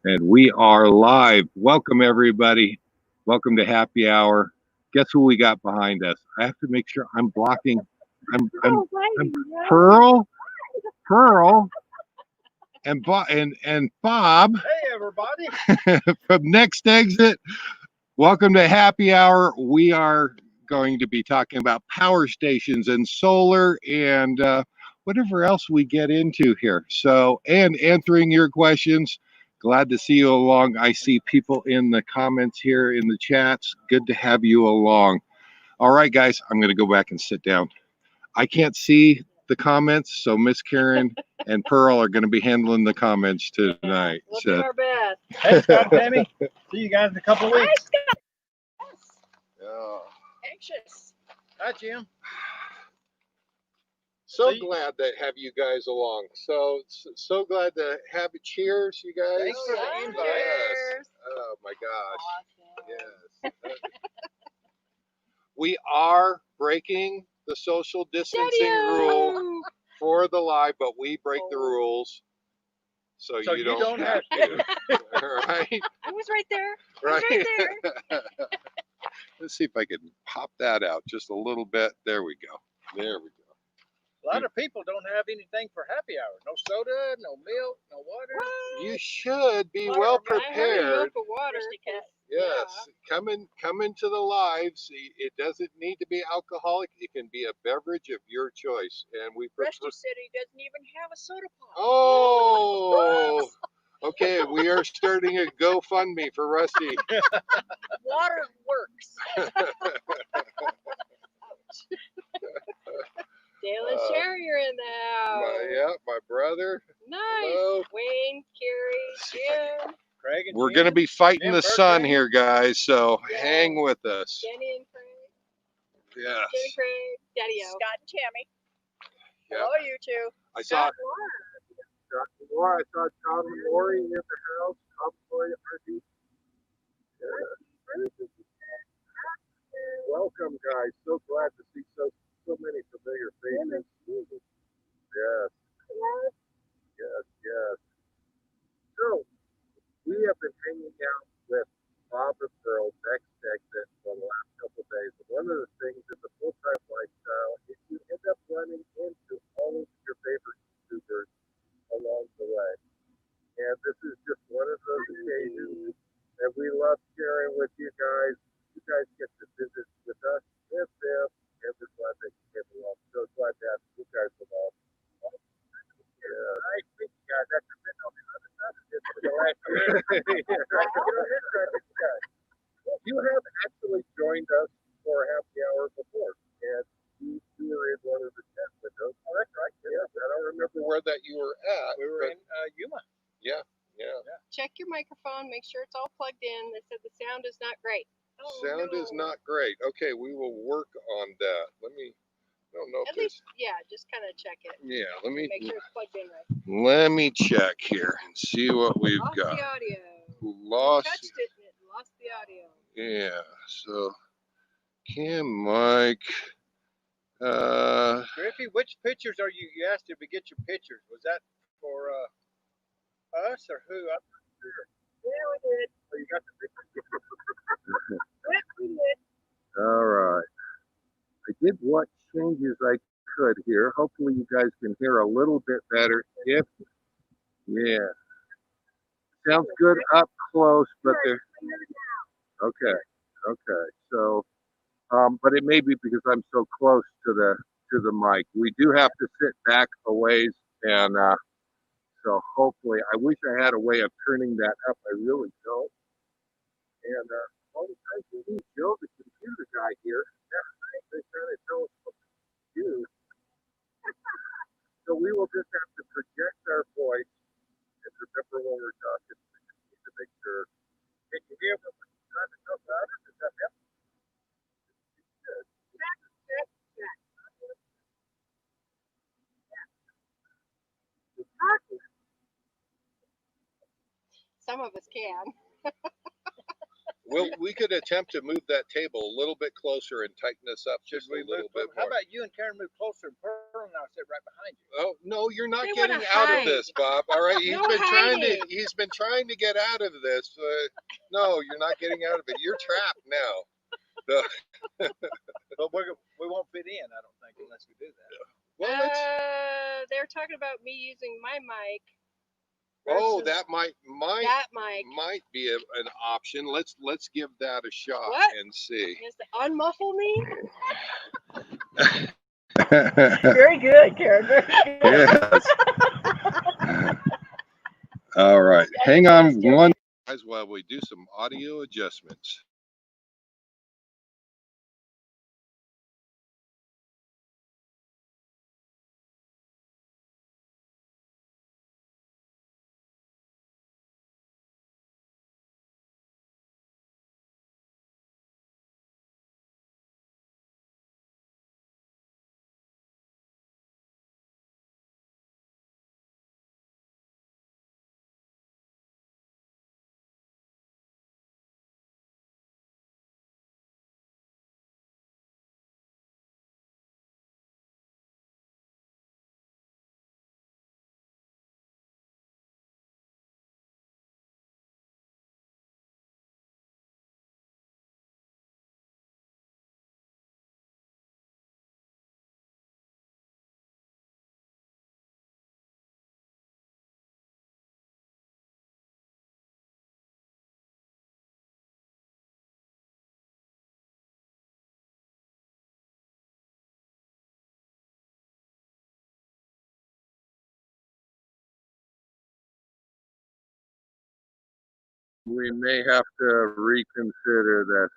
And we are live. Welcome, everybody. Welcome to Happy Hour. Guess who we got behind us? I have to make sure I'm blocking. I'm Pearl, and Bob. Hey, everybody. From Next Exit. Welcome to Happy Hour. We are going to be talking about power stations and solar and whatever else we get into here. So, and answering your questions. Glad to see you along. I see people in the comments here in the chats. Good to have you along. All right, guys, I'm going to go back and sit down. I can't see the comments, so Miss Karen and Pearl are going to be handling the comments tonight. We'll do our best. Hey, Scott and Tammy. See you guys in a couple of weeks. Oh. Anxious. Hi, Jim. So glad to have you guys along. So glad to have it. Cheers, you guys. Thanks for the invite. Yes. Oh my gosh. Yes. We are breaking the social distancing rule for the live, but we break the rules. So you don't have to. All right. I was right there. Right. Let's see if I can pop that out just a little bit. There we go. There we go. A lot of people don't have anything for happy hour. No soda, no milk, no water. What? You should be Water, well but I have prepared. milk or water. Yes, come into the lives. It doesn't need to be alcoholic. It can be a beverage of your choice, and we prefer. Rusty said he doesn't even have a soda pop. Oh, okay. We are starting a GoFundMe for Rusty. Water works. Dale and Sherry are in the house. My brother. Nice. Hello. Wayne, Carrie, Jim. Craig and We're Jim, going to be fighting Jim, the sun Bertrand. here, guys. So Yeah. hang with us. Jenny and Craig. Yes. Jenny, Craig, Daddy-O. Scott and Tammy. Yeah. Hello, you two. I saw Scott Moore. I saw Tom and Lori in the house. Tom and Lori at Marcie. Welcome, guys. So glad to see so many familiar faces. Yes. Yes. So we have been hanging out with Bob and Pearl Next Exit for the last couple of days. And one of the things in the full-time lifestyle is you end up running into all of your favorite YouTubers along the way. And this is just one of those occasions that we love sharing with you guys. You guys get to visit with us and them, and we're glad that you came along. So glad to have you guys along. I think you guys have to been on the other side of this for the last year. You have actually joined us for a happy hour before, and you were in one of the test windows. Oh, that's right. Yes, I don't remember where that you were at. We were in Yuma. Yeah. Check your microphone. Make sure it's all plugged in. They said the sound is not great. Sound is not great. Okay, we will work on that. I don't know At if least, yeah, just kind of check it. yeah, let me Make sure it's plugged in right. let me check here and see what we've Lost got. the audio. Lost. Touched it and it lost the audio. Yeah. So Cam Mike. Griffey, which pictures are you? You asked if we get your pictures. Was that for us or who? I'm not sure. Yeah, we did. Oh, you got the pictures. Yes, we did. All right. I did what changes I could here. Hopefully you guys can hear a little bit better. Yeah. Sounds good up close, but there. Okay. So, but it may be because I'm so close to the mic. We do have to sit back a ways, and so hopefully, I wish I had a way of turning that up. I really don't. And all the time we need Joe, the computer guy here. They're trying to tell us what to do. So we will just have to project our voice and remember when we're talking. We just need to make sure. Can you hear what we're trying to talk about? Does that help? Good. Some of us can. Well, we could attempt to move that table a little bit closer and tighten this up Should just we a little move? bit How more. about you and Karen move closer, and Pearl and I'll sit right behind you. Oh no, you're not They getting wanna out of hide. this, Bob. All right, No hiding. He's been trying to get out of this. No, you're not getting out of it. You're trapped now. But we won't fit in, I don't think, unless we do that. Well, They're talking about me using my mic. oh, versus that might be an option. Let's give that a shot and see. Just to unmuffle me. Very good, Karen. Very good. Yes. All right. Hang on one guys while we do some audio adjustments. We may have to reconsider that.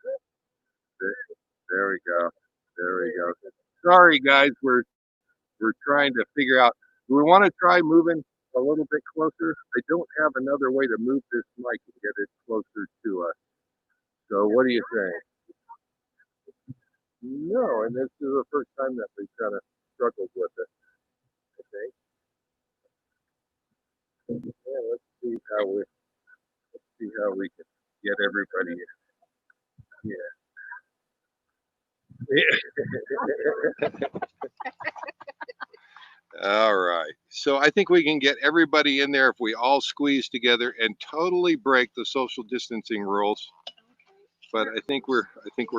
There we go. There we go. Sorry, guys. We're trying to figure out. Do we want to try moving a little bit closer? I don't have another way to move this mic and get it closer to us. So what do you think? No, and this is the first time that we've kind of struggled with it. Okay. Yeah, let's see how we can get everybody in. Yeah. All right. So I think we can get everybody in there if we all squeeze together and totally break the social distancing rules. But I think we're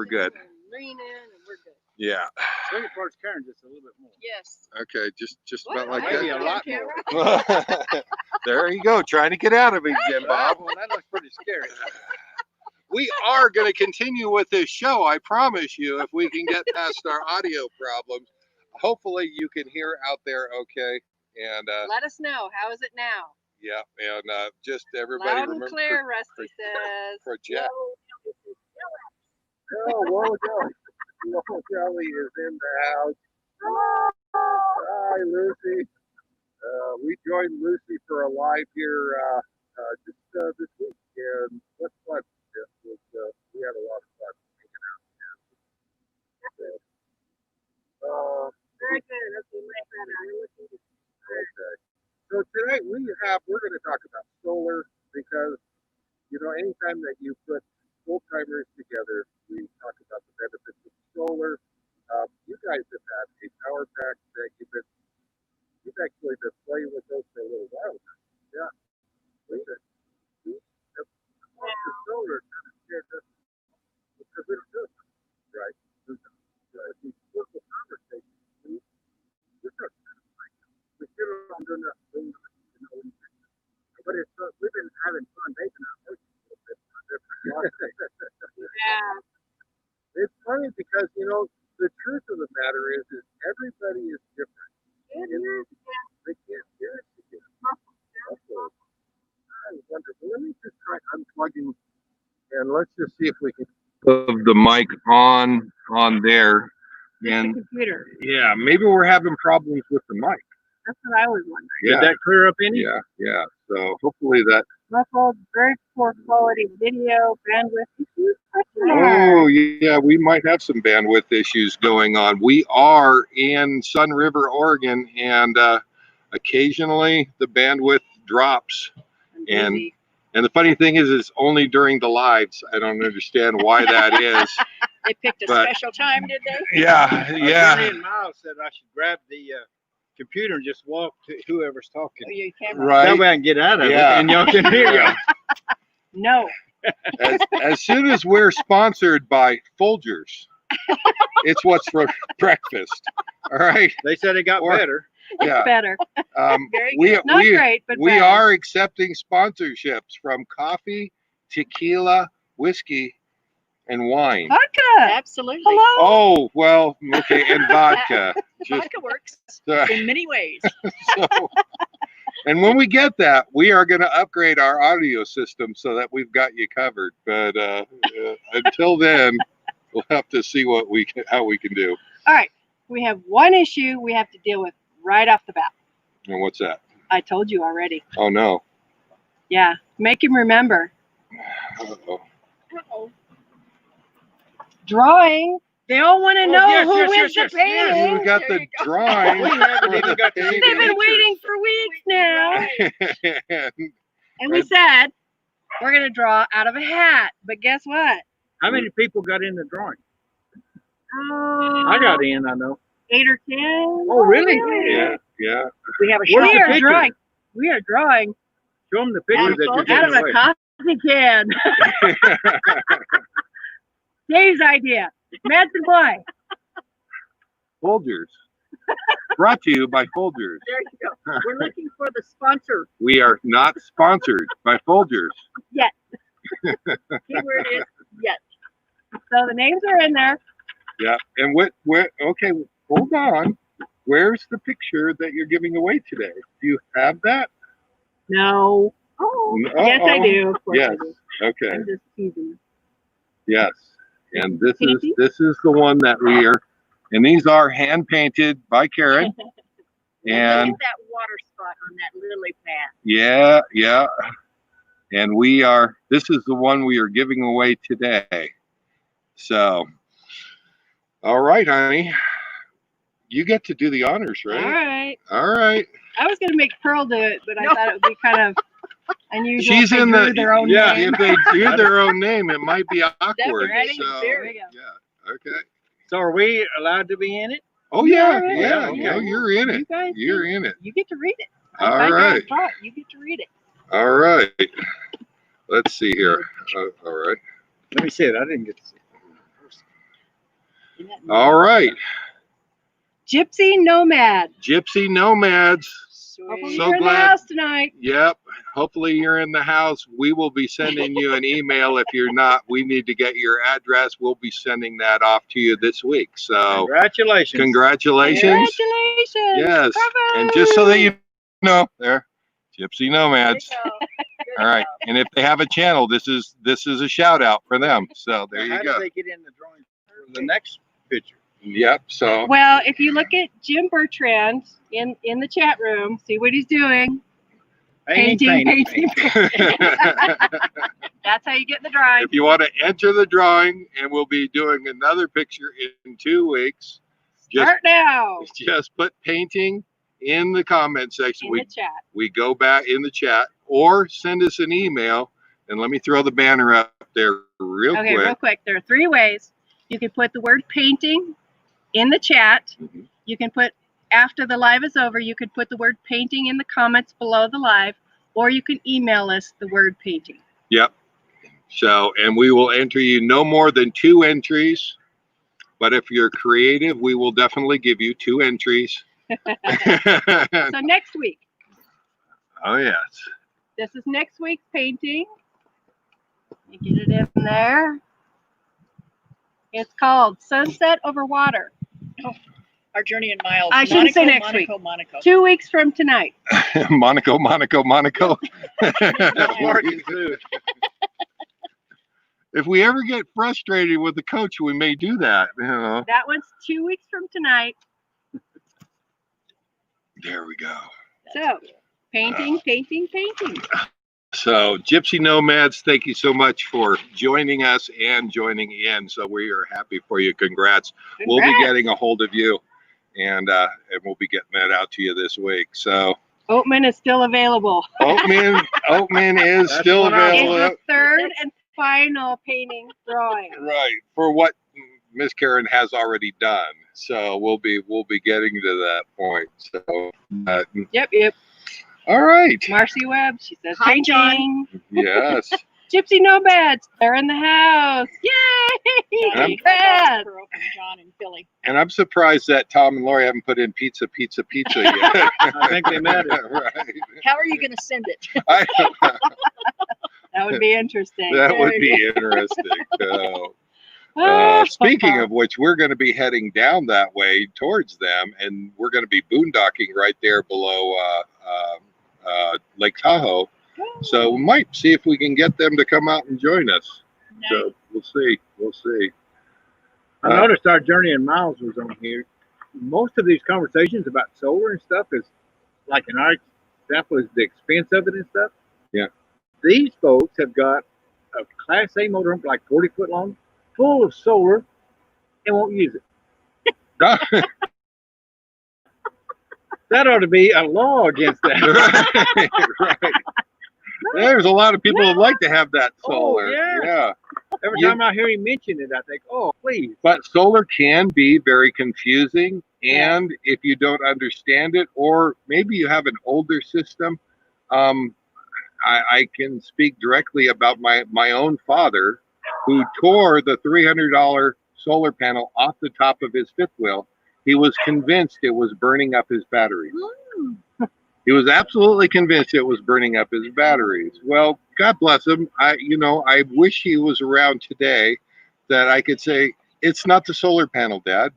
good. Lean in and we're good. Yeah. Bring it towards Karen just a little bit more. Yes. Okay, just What? about like Maybe that. a lot more. There you go, trying to get out of it again, Bob. Well, that looks pretty scary. We are going to continue with this show, I promise you, if we can get past our audio problems. Hopefully you can hear out there okay. And Let us know. How is it now? yeah, and just everybody Loud and remember clear, Rusty says. project. Oh, Whoa Kelly is in the house. Hi, Lucy. We joined Lucy for a live here just this week, and what's fun? We had a lot of fun hanging out. Very good. Okay, my bad. Okay. So tonight we're going to talk about solar because anytime that you put full timers together, we talk about the benefits of solar. You guys have had a power pack that you've actually been playing with those for a little while now. Yeah. Listen, the solar kind of scares us because we don't do it right. These local conversations, we're not we still don't do nothing. But we've been having fun making our voices a little bit different. Yeah. It's funny because the truth of the matter is everybody is different. They can't hear it together. I wonder. Let me just try unplugging, and let's just see if we can put the mic on there. And The computer. yeah, maybe we're having problems with the mic. That's what I was wondering. Yeah. Did that clear up any? Yeah. So hopefully that. Muffled, very poor quality video, bandwidth issues. Oh yeah, we might have some bandwidth issues going on. We are in Sun River, Oregon, and occasionally the bandwidth drops. And And the funny thing is, it's only during the lives. I don't understand why that is. They picked a But- special time, did they? Yeah, Johnny yeah. and Miles said I should grab the computer and just walk to whoever's talking. Oh, you can't. That Right. way I can get out of Yeah. it and y'all can hear Yeah. it. No. As soon as we're sponsored by Folgers, it's what's for breakfast. All right. They said it got Or- better. Yeah. Better. Very good. Not great, but we better. are accepting sponsorships from coffee, tequila, whiskey, and wine. Vodka. Absolutely. Hello. Oh, well, okay, and vodka. Just Vodka works so, in many ways. and when we get that, we are going to upgrade our audio system so that we've got you covered. But until then, we'll have to see how we can do. All right. We have one issue we have to deal with right off the bat. And what's that? I told you already. Oh no. Yeah. Make him remember. Uh-oh. Uh-oh. Drawing. They all want to Oh, know yes, who yes, wins yes, the yes, painting. yes. We got There the you go. drawing. We haven't even got to see They've the been pictures. waiting for weeks now. Right. And we said we're going to draw out of a hat. But guess what? How many people got in the drawing? I I got in, I know. 8 or 10. Oh, really? Yeah, yeah. We have a Where's shot. the We are picture? drawing. We are drawing Show them the pictures that you're out of giving a away. coffee can. Dave's idea. Mads and Boy. Folgers. Brought to you by Folgers. There you go. We're looking for the sponsor. We are not sponsored by Folgers. Keyword is yet. So the names are in there. Yeah. And okay, hold on. Where's the picture that you're giving away today? Do you have that? No. Oh, yes, I do. Of course Yes. I do. Okay. I'm just teasing. Yes. And this Can you is see? the one that we are, and these are hand painted by Karen. And Look at that water spot on that lily pad. yeah. And this is the one we are giving away today. So, all right, honey. You get to do the honors, All right? right. All right. I was going to make Pearl do it, but I thought it would be kind of unusual. She's if they in drew the, their own yeah, name. if they do their own name, it might be awkward. Ready? So, There we go. yeah. Okay. So are we allowed to be in it? Oh, yeah. Yeah, Yeah. okay. No, you're in You it. guys, You're in it. you get to read it. All I right. thought you get to read it. All right. Let's see here. All right. Let me see it. I didn't get to see it. Isn't that All right. Gypsy Nomad. Gypsy Nomads. Hopefully sweet? So you're in the glad- house tonight. Yep. Hopefully you're in the house. We will be sending you an email. If you're not, we need to get your address. We'll be sending that off to you this week. So Congratulations. congratulations. Congratulations. Yes. Bravo. And just so that you know, there, Gypsy There Nomads. you go. Good All right. job. And if they have a channel, this is a shout out for them. So there Now, you how go. do they get in the drawing for the next picture? Yep. So Well, if you look at Jim Bertrand in the chat room, see what he's doing. Painting. That's how you get in the drawing. if you want to enter the drawing, and we'll be doing another picture in 2 weeks, just Start now just put painting in the comment section. in the chat. We go back in the chat, or send us an email. And let me throw the banner up there real Okay, quick. real quick. There are 3 ways. You can put the word painting in the chat. Mhm. You can put, after the live is over, you could put the word painting in the comments below the live, or you can email us the word painting. Yep. So, and we will enter you no more than 2 entries. But if you're creative, we will definitely give you 2 entries. So next week, Oh, yes. this is next week's painting. You get it in there. It's called Sunset Over Water. Our journey in miles. I shouldn't say Monaco, next week. Monaco. 2 weeks from tonight. Monaco. That's working too. If we ever get frustrated with the coach, we may do that. You know. That one's 2 weeks from tonight. There we go. So, painting. So, Gypsy Nomads, thank you so much for joining us and joining in. So we are happy for you. Congrats. We'll be Congrats. getting a hold of you, and we'll be getting that out to you this week. So, OATMAN is still available. OATMAN is That's still what I It's available. the third and final painting drawing. Right, for what Miss Karen has already done. So we'll be getting to that point. So Yep. all right. Marcie Webb, she says Hi, John. painting. Yes. Gypsy Nomads, they're in the house. Yay! John, Congrats! from John in Philly. And I'm surprised that Tom and Lori haven't put in pizza yet. I think they met it. Right. How are you going to send it? That would be interesting. That would be interesting. Speaking of which, we're going to be heading down that way towards them, and we're going to be boondocking right there below Lake Tahoe. So we might see if we can get them to come out and join us. So we'll see. I noticed our journey in miles was on here. Most of these conversations about solar and stuff is like in our example is the expense of it and stuff. Yeah. These folks have got a Class A motorhome like 40 foot long, full of solar, and won't use it. That ought to be a law against that. Right. There's a lot of people who like to have that solar. Yeah. Every time I hear him mention it, I think, oh, please. But solar can be very confusing, and if you don't understand it, or maybe you have an older system, I can speak directly about my own father, who tore the $300 solar panel off the top of his fifth wheel. He was convinced it was burning up his batteries. He was absolutely convinced it was burning up his batteries. Well, God bless him. I wish he was around today, that I could say, it's not the solar panel, Dad,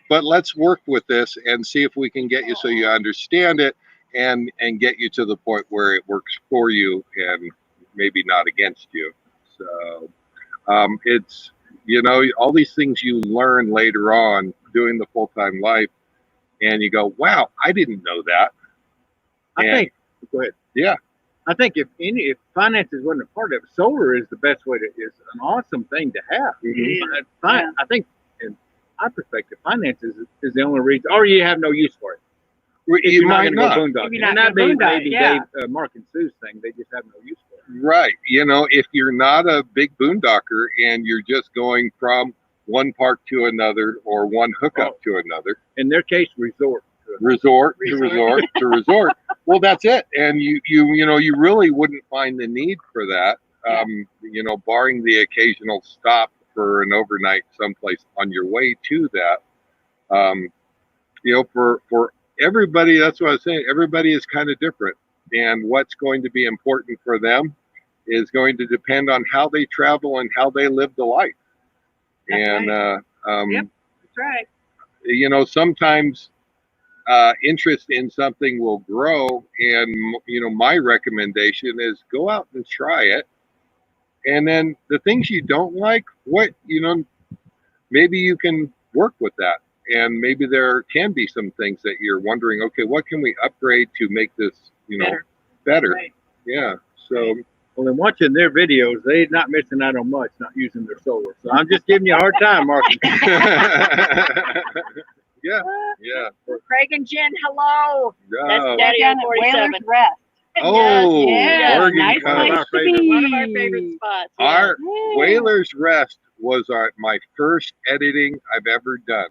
but let's work with this and see if we can get you so you understand it and get you to the point where it works for you and maybe not against you. So it's, all these things you learn later on doing the full-time life, and you go, wow, I didn't know that. I think, go ahead. Yeah. I think if finances wasn't a part of it, solar is the best way it's an awesome thing to have. I think, in my perspective, finances is the only reason, or you have no use for it. If you're not going to go boondocking. And that'd be maybe Dave, Mark and Sue's thing. They just have no use for it. Right. If you're not a big boondocker and you're just going from one park to another or one hookup to another. In their case, resort. Resort. Well, that's it. And you really wouldn't find the need for that. Barring the occasional stop for an overnight someplace on your way to that. For everybody, that's what I was saying. Everybody is kind of different, and what's going to be important for them is going to depend on how they travel and how they live the life. That's right. That's right. Sometimes interest in something will grow, and my recommendation is go out and try it, and then the things you don't like, maybe you can work with that, and maybe there can be some things that you're wondering, okay, what can we upgrade to make this better? Right. Yeah. So well, in watching their videos, they're not missing out on much not using their solar. So I'm just giving you a hard time, Mark. Yeah. Craig and Jen, hello. Yeah. That's Daddy Down at 47. Whaler's Rest. Oh, Yeah, Oregon nice Coast. place to be. One of our favorite spots. Our Whaler's Rest was my first editing I've ever done.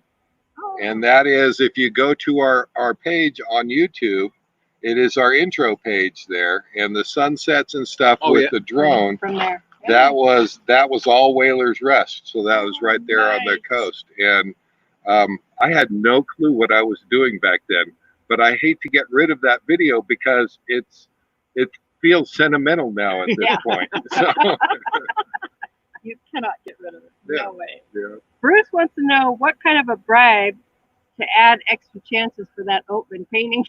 And that is, if you go to our page on YouTube, it is our intro page there, and the sunsets and stuff with the drone. From there. That was all Whaler's Rest. So that was right there on the coast. And I had no clue what I was doing back then, but I hate to get rid of that video because it feels sentimental now at this point. So, You cannot get rid of it. No way. yeah. Bruce wants to know what kind of a bribe to add extra chances for that OATMAN painting.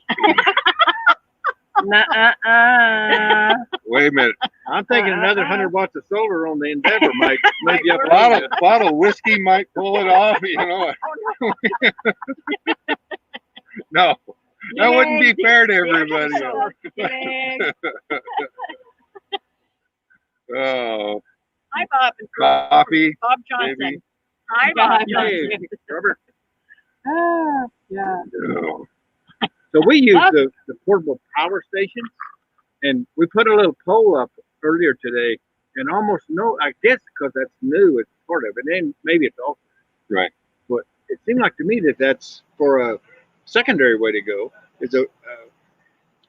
Nuh-uh. Wait a minute. I'm thinking another 100 watts of solar on the Endeavor might be up A bottle of whiskey might pull it off, No, that wouldn't be fair to everybody. Oh, Hi, Bob. And coffee, Bob Johnson. maybe. Hi, Bob Hey, Johnson. Robert. Yeah. Oh. So we use the portable power stations, and we put a little poll up earlier today, and almost no, I guess because that's new, it's part of it, and maybe it's also Right. but it seemed like to me that that's for a secondary way to go. It's a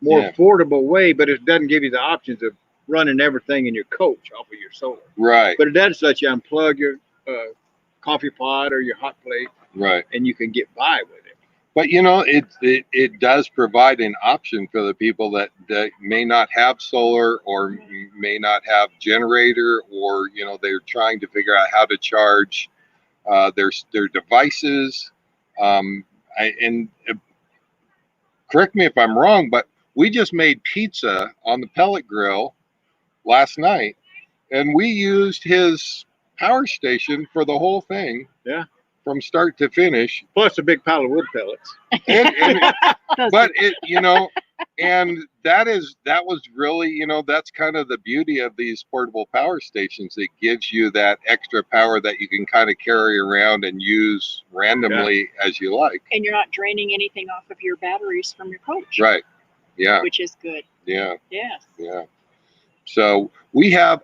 more affordable way, but it doesn't give you the options of running everything in your coach off of your solar. Right. But it does let you unplug your coffee pot or your hot plate, Right. and you can get by with it. But you know, it does provide an option for the people that may not have solar or may not have generator, or you know, they're trying to figure out how to charge their devices. Correct me if I'm wrong, but we just made pizza on the pellet grill last night, and we used his power station for the whole thing. Yeah. From start to finish. Plus a big pile of wood pellets. But it, you know, and that was really, you know, that's kind of the beauty of these portable power stations. It gives you that extra power that you can kind of carry around and use randomly as you like. And you're not draining anything off of your batteries from your coach. Right. Yeah. Which is good. Yeah. Yes. Yeah. So we have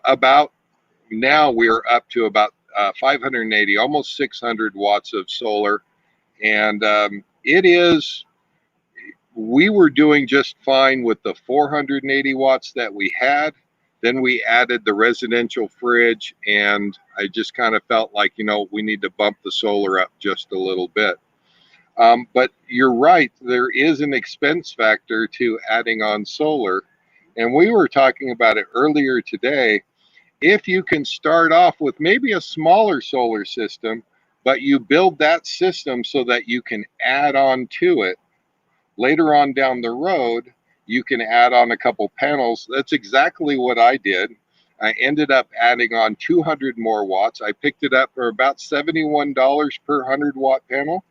now we're up to about 580, almost 600 watts of solar. And we were doing just fine with the 480 watts that we had. Then we added the residential fridge, and I just kind of felt like, you know, we need to bump the solar up just a little bit. But you're right, there is an expense factor to adding on solar. And we were talking about it earlier today. If you can start off with maybe a smaller solar system, but you build that system so that you can add on to it later on down the road, you can add on a couple panels. That's exactly what I did. I ended up adding on 200 more watts. I picked it up for about $71 per 100-watt panel.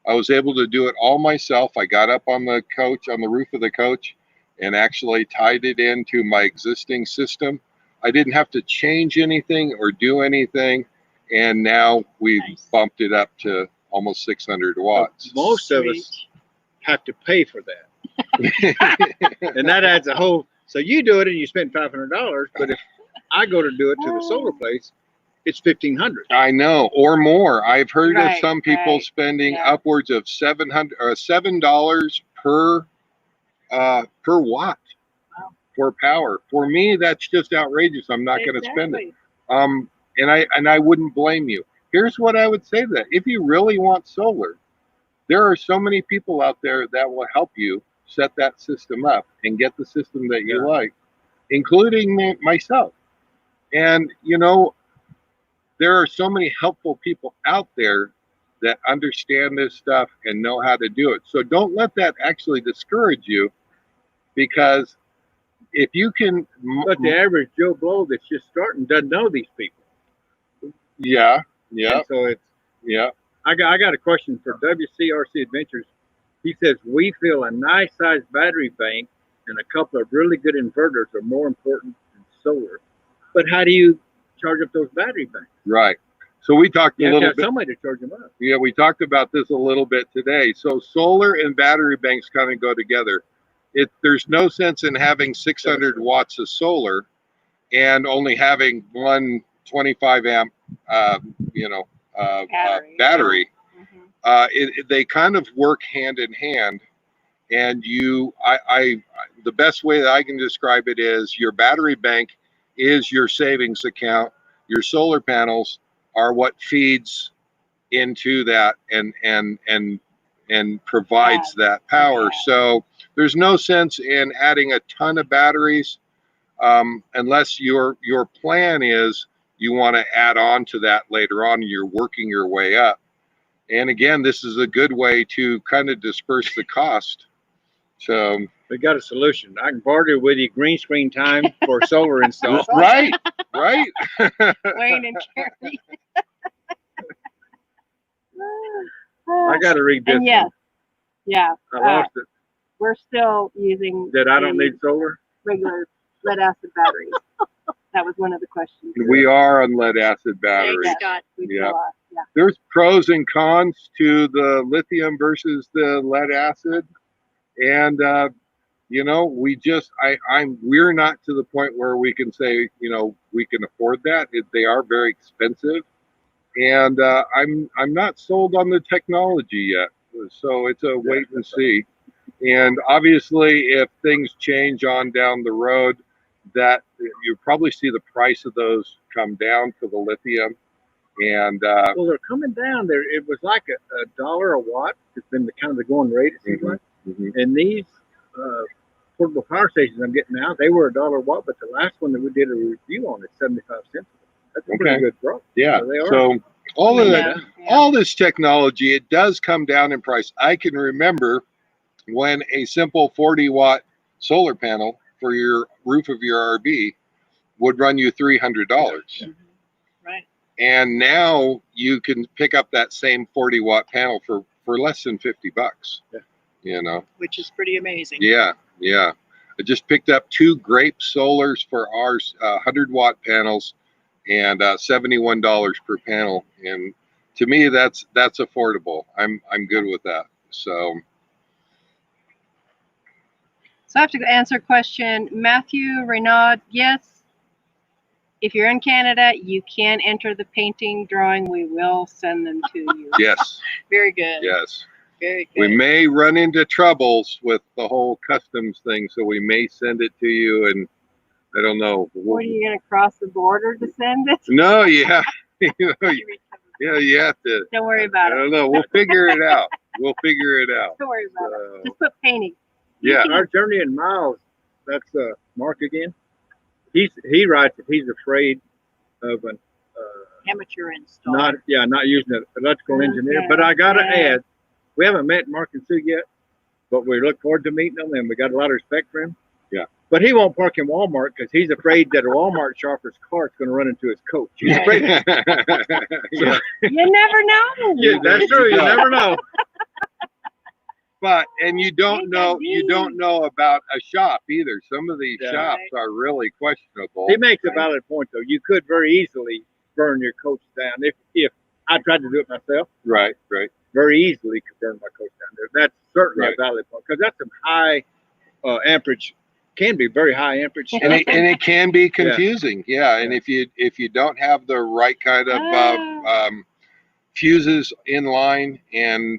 I was able to do it all myself. I got up on the coach, on the roof of the coach, and actually tied it into my existing system. I didn't have to change anything or do anything, and now we've bumped it up to almost 600 watts. Most of us have to pay for that. And that adds a whole, so you do it and you spend $500, but if I go to do it to the solar place, it's $1,500. I know, or more. I've heard of some people spending upwards of $7 per watt for power. For me, that's just outrageous. I'm not going to spend it. And I wouldn't blame you. Here's what I would say to that. If you really want solar, there are so many people out there that will help you set that system up and get the system that you like, including myself. And, you know, there are so many helpful people out there that understand this stuff and know how to do it. So don't let that actually discourage you, because if you can... But the average Joe Blow that's just starting doesn't know these people. Yeah. And so it's... Yeah. I got a question for WCRC Adventures. He says, we feel a nice sized battery bank and a couple of really good inverters are more important than solar. But how do you charge up those battery banks? Right. So we talked a little bit. Somebody to charge them up. Yeah, we talked about this a little bit today. So solar and battery banks kind of go together. There's no sense in having 600 watts of solar and only having one 25 amp, battery. They kind of work hand in hand. And the best way that I can describe it is your battery bank is your savings account. Your solar panels are what feeds into that and provides that power. So there's no sense in adding a ton of batteries unless your plan is you want to add on to that later on. You're working your way up. And again, this is a good way to kind of disperse the cost. So we got a solution. I can barter with you green screen time for solar install. Right. Wayne and Carrie. I got to read this. And yes, I lost it. We're still using That I don't need solar? regular lead acid batteries. That was one of the questions. We are on lead acid batteries. Thanks, Scott. Yeah. There's pros and cons to the lithium versus the lead acid. And you know, we're not to the point where we can say, you know, we can afford that. They are very expensive, and I'm not sold on the technology yet. So it's a wait and see. And obviously, if things change on down the road, that you probably see the price of those come down for the lithium. And Well, they're coming down there. It was like a dollar a watt. It's been the kind of the going rate, it seems like. And these portable power stations I'm getting now, they were $1 a watt, but the last one that we did a review on is 75 cents. That's a pretty good drop. Yeah. So they are. So all of that, Yeah. all this technology, it does come down in price. I can remember when a simple 40-watt solar panel for your roof of your RV would run you $300. Right. And now you can pick up that same 40-watt panel for less than $50. Yeah. You know. Which is pretty amazing. Yeah, yeah. I just picked up 2 Grape Solars for our 100-watt panels, and $71 per panel. And to me, that's affordable. I'm good with that. So So I have to answer a question. Matthew, Renaud, yes. If you're in Canada, you can enter the painting drawing. We will send them to you. yes, Very good. yes. Very good. We may run into troubles with the whole customs thing, so we may send it to you, and I don't know. What, are you going to cross the border to send it? No, yeah. Yeah, you have to. Don't worry I about it. don't know. We'll figure it out. We'll figure it out. Don't worry about it. So, Just put painting. yeah. Our journey in miles, that's Mark again. He writes that he's afraid of an Amateur install. not using an electrical engineer. Okay. But I gotta Yeah. add, we haven't met Mark and Sue yet, but we look forward to meeting them, and we got a lot of respect for him. Yeah. But he won't park in Walmart because he's afraid that a Walmart shopper's car is going to run into his coach. He's afraid. Yeah. You never know. Yeah, that's true. You never know. But you don't know about a shop either. Some of these Yeah. shops are really questionable. He makes a valid point, though. You could very easily burn your coach down if I tried to do it myself. Right. Very easily could burn my coach down there. That's certainly Right. a valid point because that's some high amperage, can be very high amperage. And it can be confusing. Yeah. And if you don't have the right kind of fuses in line, and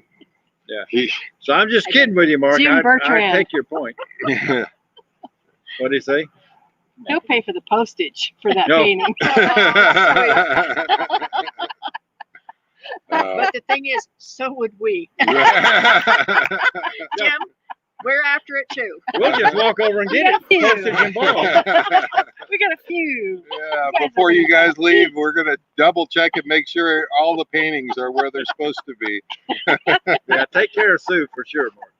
So I'm just kidding with you, Mark. Jim I Bertrand. take your point. What do you say? He'll pay for the postage for that No. painting. But the thing is, so would we. Jim, we're after it too. We'll just walk over and get it. Yeah. Postage involved. We got a few. Yeah, before you guys leave, we're gonna double check and make sure all the paintings are where they're supposed to be. Yeah, take care of Sue for sure, Mark.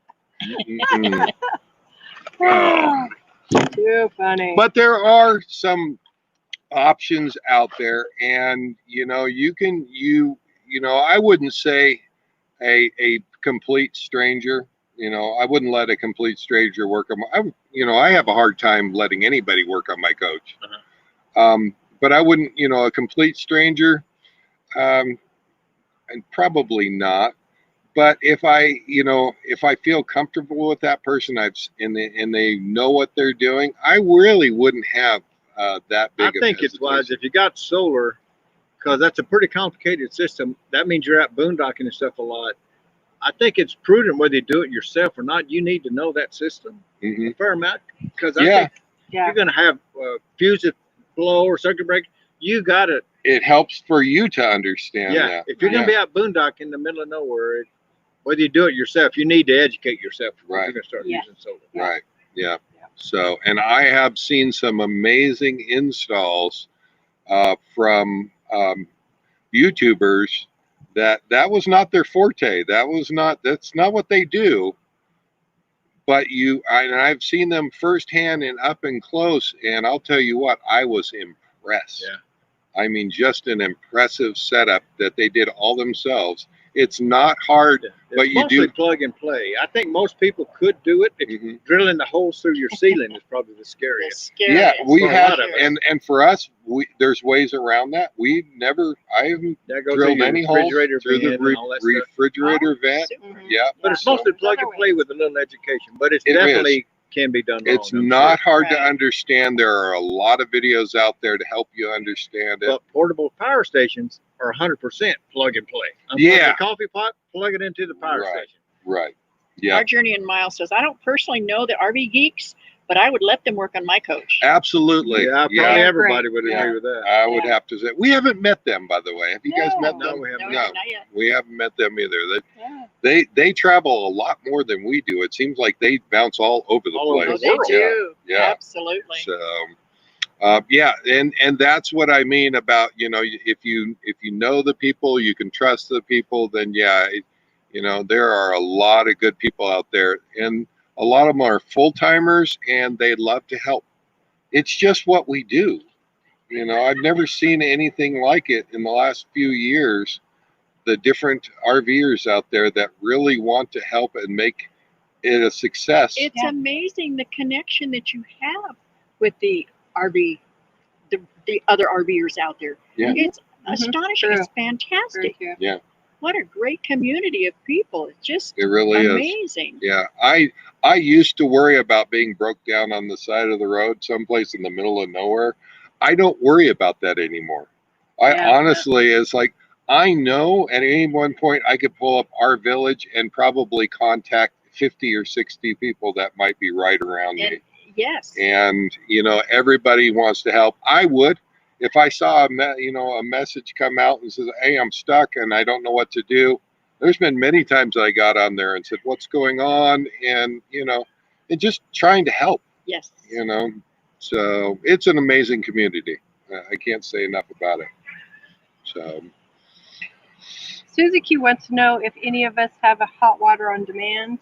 Too funny. But there are some options out there, and I wouldn't say a complete stranger. I wouldn't let a complete stranger work on I have a hard time letting anybody work on my coach. But I wouldn't, a complete stranger, and probably not. But if I feel comfortable with that person, and they know what they're doing, I really wouldn't have that big. I think it's wise if you got solar, because that's a pretty complicated system. That means you're out boondocking and stuff a lot. I think it's prudent whether you do it yourself or not. You need to know that system a fair amount, because I think you're going to have fuses blow or circuit break. You got to. It helps for you to understand that. If you're going to be out boondocking in the middle of nowhere, whether you do it yourself, you need to educate yourself. Right. You're going to start using solar. Right. Yeah. So, and I have seen some amazing installs from YouTubers that was not their forte. That's not what they do. But I've seen them firsthand and up and close, and I'll tell you what, I was impressed. Yeah. I mean, just an impressive setup that they did all themselves. It's not hard, It's but you mostly do. plug and play. I think most people could do it. If Mhm. drilling the holes through your ceiling is probably the The scariest. Yeah, scariest. we For a had, lot of us. and for us, there's ways around that. I haven't That goes drilled through your any holes refrigerator through the vent and all that stuff. refrigerator vent. Super. Yeah, But it's mostly So- plug Other and play ways. with a little education. But it's It is. definitely can be done wrong. it's I'm not sure. hard to Right. understand. There are a lot of videos out there to help you understand it. But portable power stations are 100% plug and play. Unplug Yeah. the coffee pot, plug it into the power Right. station. Right. Yeah. Our Journey in Miles says, I don't personally know the RV geeks, but I would let them work on my coach. Absolutely. Yeah, probably Yeah. everybody would Yeah. agree with that. I would have to say we haven't met them, by the way. Have you guys met No, them? we haven't. No, No. not yet. We haven't met them either. Yeah. They travel a lot more than we do. It seems like they bounce all over the All over place. Oh, they world. do. Yeah. Absolutely. So, yeah, and that's what I mean about, if you know the people, you can trust the people, then yeah, there are a lot of good people out there, and a lot of them are full timers, and they love to help. It's just what we do. I've never seen anything like it in the last few years. The different RVers out there that really want to help and make it a success. It's Yeah. amazing the connection that you have with the RV, the other RVers out there. Yeah. It's astonishing. True. It's fantastic. Very true. What a great community of people. It's just It really is. amazing. Yeah, I used to worry about being broke down on the side of the road, someplace in the middle of nowhere. I don't worry about that anymore. Yeah. Honestly, it's like I know at any one point I could pull up our village and probably contact 50 or 60 people that might be right around me. And yes. And everybody wants to help. I would, if I saw a message come out and says, "Hey, I'm stuck and I don't know what to do." There's been many times I got on there and said, "What's going on?" And and just trying to help. Yes. So it's an amazing community. I can't say enough about it. So Susie Q wants to know if any of us have a hot water on demand.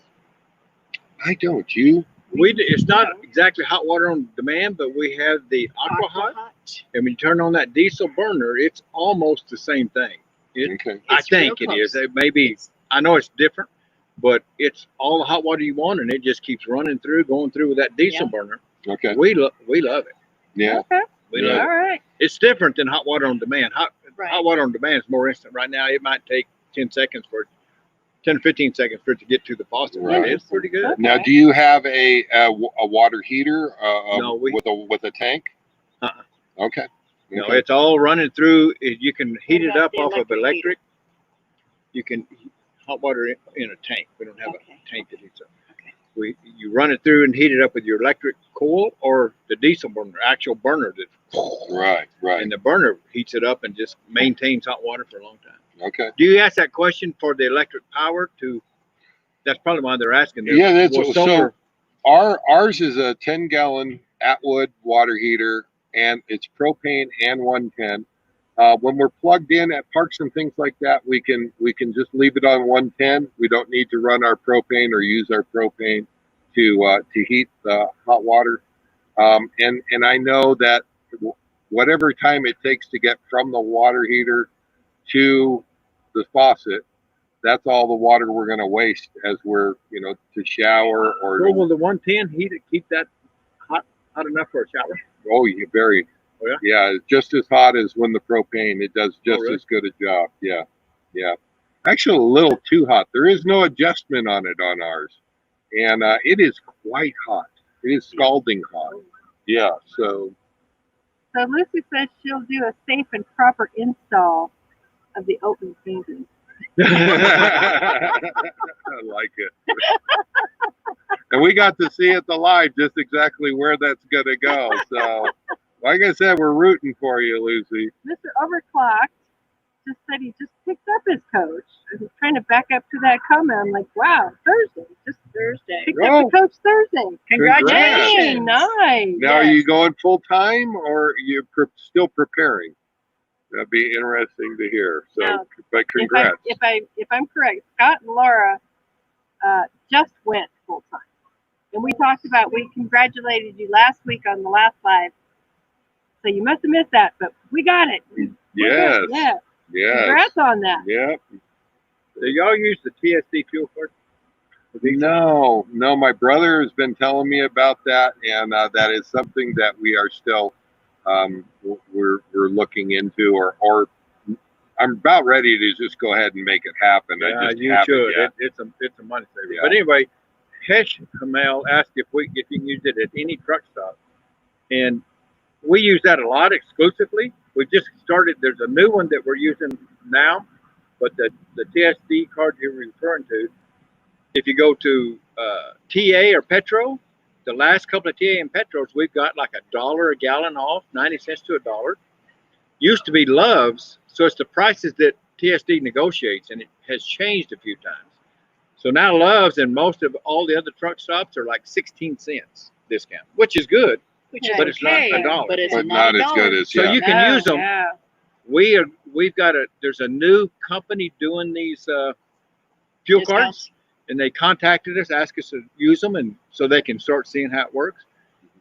I don't. You? It's not exactly hot water on demand, but we have the Aqua Hot. Hot. And when you turn on that diesel burner, it's almost the same thing. Okay. I It's real think it is. close. It may be. I know it's different, but it's all the hot water you want, and it just keeps running through, going through with that diesel burner. Okay. We love it. Yeah. Okay. We Yeah. love All it. right. It's different than hot water on demand. Hot Right. water on demand is more instant. Right now, it might take 10 to 15 seconds for it to get to the faucet. Right. It's pretty good. Now, Okay. do you have a water heater No, with a tank? Uh-uh. Okay. No, Okay. it's all running through. You can heat What it about up the off of electric electric. You can hot water in a tank. We don't have Okay. a tank that heats up. Okay. You run it through and heat it up with your electric coil or the diesel burner, actual burner that, Right. and the burner heats it up and just maintains hot water for a long time. Okay. Do you ask that question for the electric power to? That's probably why they're asking. Yeah, that's Will so. solar- Ours is a 10-gallon Atwood water heater, and it's propane and 110. When we're plugged in at parks and things like that, we can just leave it on 110. We don't need to run our propane or use our propane to heat the hot water. And I know that whatever time it takes to get from the water heater to the faucet, that's all the water we're going to waste as we're to shower or So will the 110 heat it, keep that hot enough for a shower? oh, you very Oh, yeah? yeah, it's just as hot as when the propane. It does just really? as good a job. Yeah. Actually, a little too hot. There is no adjustment on it on ours, and it is quite hot. It is scalding hot. Yeah. So So Lucy says she'll do a safe and proper install of the open painting. I like it. And we got to see at the live just exactly where that's going to go. So, like I said, we're rooting for you, Lucy. Mr. Overclocked just said he just picked up his coach. And he's trying to back up to that comment. I'm like, wow, Thursday. Just Thursday. picked Oh. up the coach Thursday. Congrats. Hey, nice. Now, are you going full time or are you still preparing? That'd be interesting to hear. So, No. but congrats. If I'm correct, Scott and Laura just went full time. And we talked about, we congratulated you last week on the last live. So you must have missed that, but we got it. We're Yes. good. Yeah. Yes. Congrats on that. Yep. Do y'all use the TSD fuel card? No, my brother has been telling me about that, and that is something that we are still we're looking into, or I'm about ready to just go ahead and make it happen. I Yeah, just you haven't should. yet. It's a money saver. Yeah. But anyway, hshemel asked if you can use it at any truck stop, and we use that a lot exclusively. We just started. There's a new one that we're using now, but the TSD card you're referring to, if you go to TA or Petro, the last couple of TA and Petros, we've got like $1 a gallon off, 90 cents to $1. Used to be Love's, so it's the prices that TSD negotiates, and it has changed a few times. So now Love's and most of all the other truck stops are like 16 cents discount, which is good, Which is but it's not okay, $1. but it's But not not as good $1. as So you can use them. Yeah. We've got there's a new company doing these fuel cards, Discounts. and they contacted us, asked us to use them, and so they can start seeing how it works.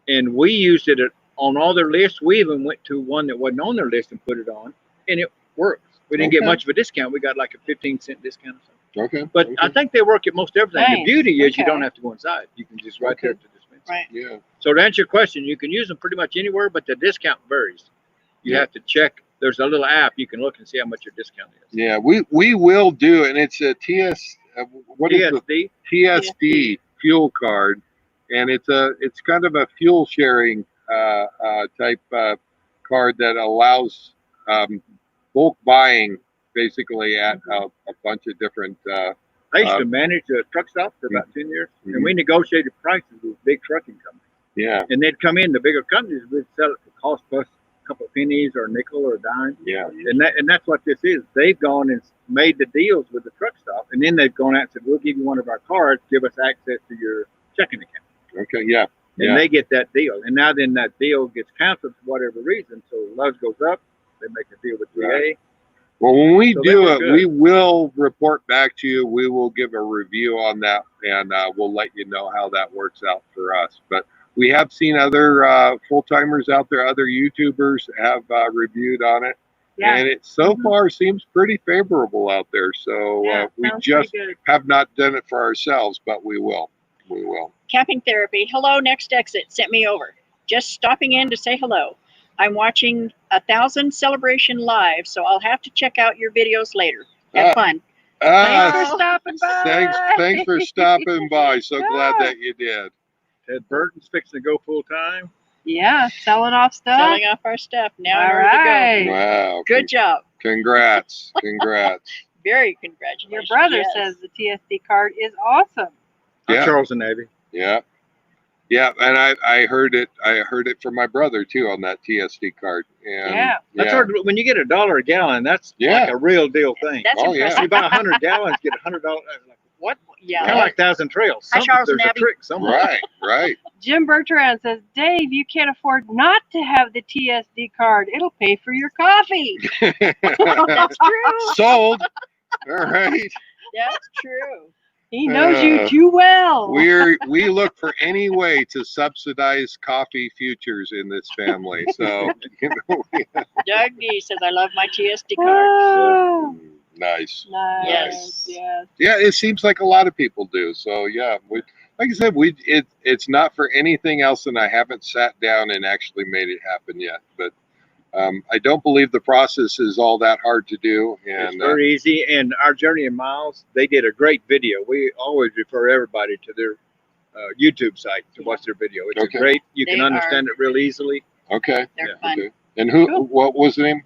And we used it on all their lists. We even went to one that wasn't on their list and put it on, and it works. We didn't get Okay. much of a discount. We got like a 15-cent discount or something. Okay. But okay. I think they work at most everything. The Nice. beauty is you Okay. don't have to go inside. You can just right Okay. there at the dispenser. Right. Yeah. So to answer your question, you can use them pretty much anywhere, but the discount varies. You Yeah. have to check. There's a little app you can look and see how much your discount is. Yeah, we will do, and it's a what is the TSD. TSD fuel card, and it's kind of a fuel sharing type card that allows bulk buying basically at a bunch of different. I used to manage a truck stop for about 10 years, Mhm. and we negotiated prices with big trucking companies. Yeah, And they'd come in, the bigger companies would sell it for cost plus a couple of pennies or a nickel or a dime. yeah, And that's what this is. They've gone and made the deals with the truck stop, and then they've gone out and said, "We'll give you one of our cards, give us access to your checking account." okay, yeah, And yeah. they get that deal. And now then that deal gets canceled for whatever reason. So Love's goes up, they make a deal with TA. Right. Well, when we So they do were it, good. we will report back to you. We will give a review on that, and we'll let you know how that works out for us. But we have seen other full timers out there, other YouTubers have reviewed on it, Yeah. and it so far seems pretty favorable out there. So Yeah, we sounds just pretty good. have not done it for ourselves, but we will. We will. Camping therapy. Hello, next exit. Sent me over. Just stopping in to say hello. I'm watching 1,000 celebration live, so I'll have to check out your videos later. Have fun. Thanks for Ah, stopping by. thanks for stopping by. So glad that you did. Ted Burton's fixing to go full time. Yeah, selling off stuff. Selling off our stuff now in All order right. to go. Wow. Good job. Congrats. Congrats. Very congratulations. Your brother Yes. says the TSD card is awesome. I'm Yeah. Charles the Navy. Yeah. Yeah, and I heard it from my brother too on that TSD card. And Yeah. That's hard. When you get $1 a gallon, that's Yeah. like a real deal thing. That's Oh, yeah. impressive. You buy 100 gallons, get $100. Like, what? Yeah. Kind of like Thousand Trails. Hi, Charles There's a Navy. trick somewhere. Right. Jim Bertrand says, Dave, you can't afford not to have the TSD card. It'll pay for your coffee. That's true. Sold. All right. That's true. He knows you too well. We look for any way to subsidize coffee futures in this family. So Doug D says, I love my TSD card. Oh, nice. nice. Yes. Yes. Yeah, it seems like a lot of people do. So yeah, like I said, it's not for anything else, and I haven't sat down and actually made it happen yet. But I don't believe the process is all that hard to do. It's And very easy. And our Journey in Miles, they did a great video. We always refer everybody to their YouTube site to watch their video. It's Okay. great. You They can understand it real easily. okay. They're Yeah, fun. Okay. And who? Cool. What was the name?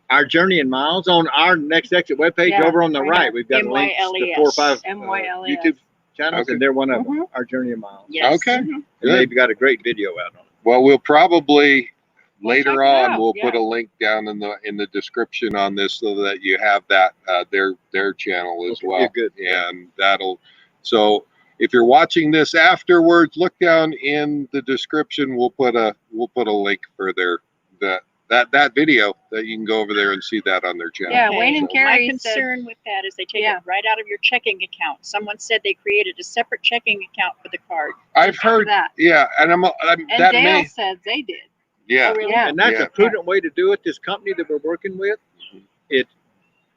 Our Journey in Miles on our Next Exit webpage Yeah, over on the right right. We've got links to MYLES. 4 or 5 MYLES. YouTube channels, Okay. and they're one of them. Mhm. Our Journey in Miles. Yes. Okay. Mhm. And Good. they've got a great video out on it. Well, we'll probably We'll check later it on out, we'll yeah. put a link down in the description on this so that you have that their channel as Okay, well. yeah, good. And so if you're watching this afterwards, look down in the description. We'll put a link for that video that you can go over there and see that on their channel. Yeah, Wayne and So- Carrie My said- concern with that is they take Yeah. it right out of your checking account. Someone said they created a separate checking account for the card. I've heard that. yeah, and I'm And that Dale may said they did. yeah. Oh, really? Yeah. And that's Yeah. a prudent way to do it. This company that we're working with,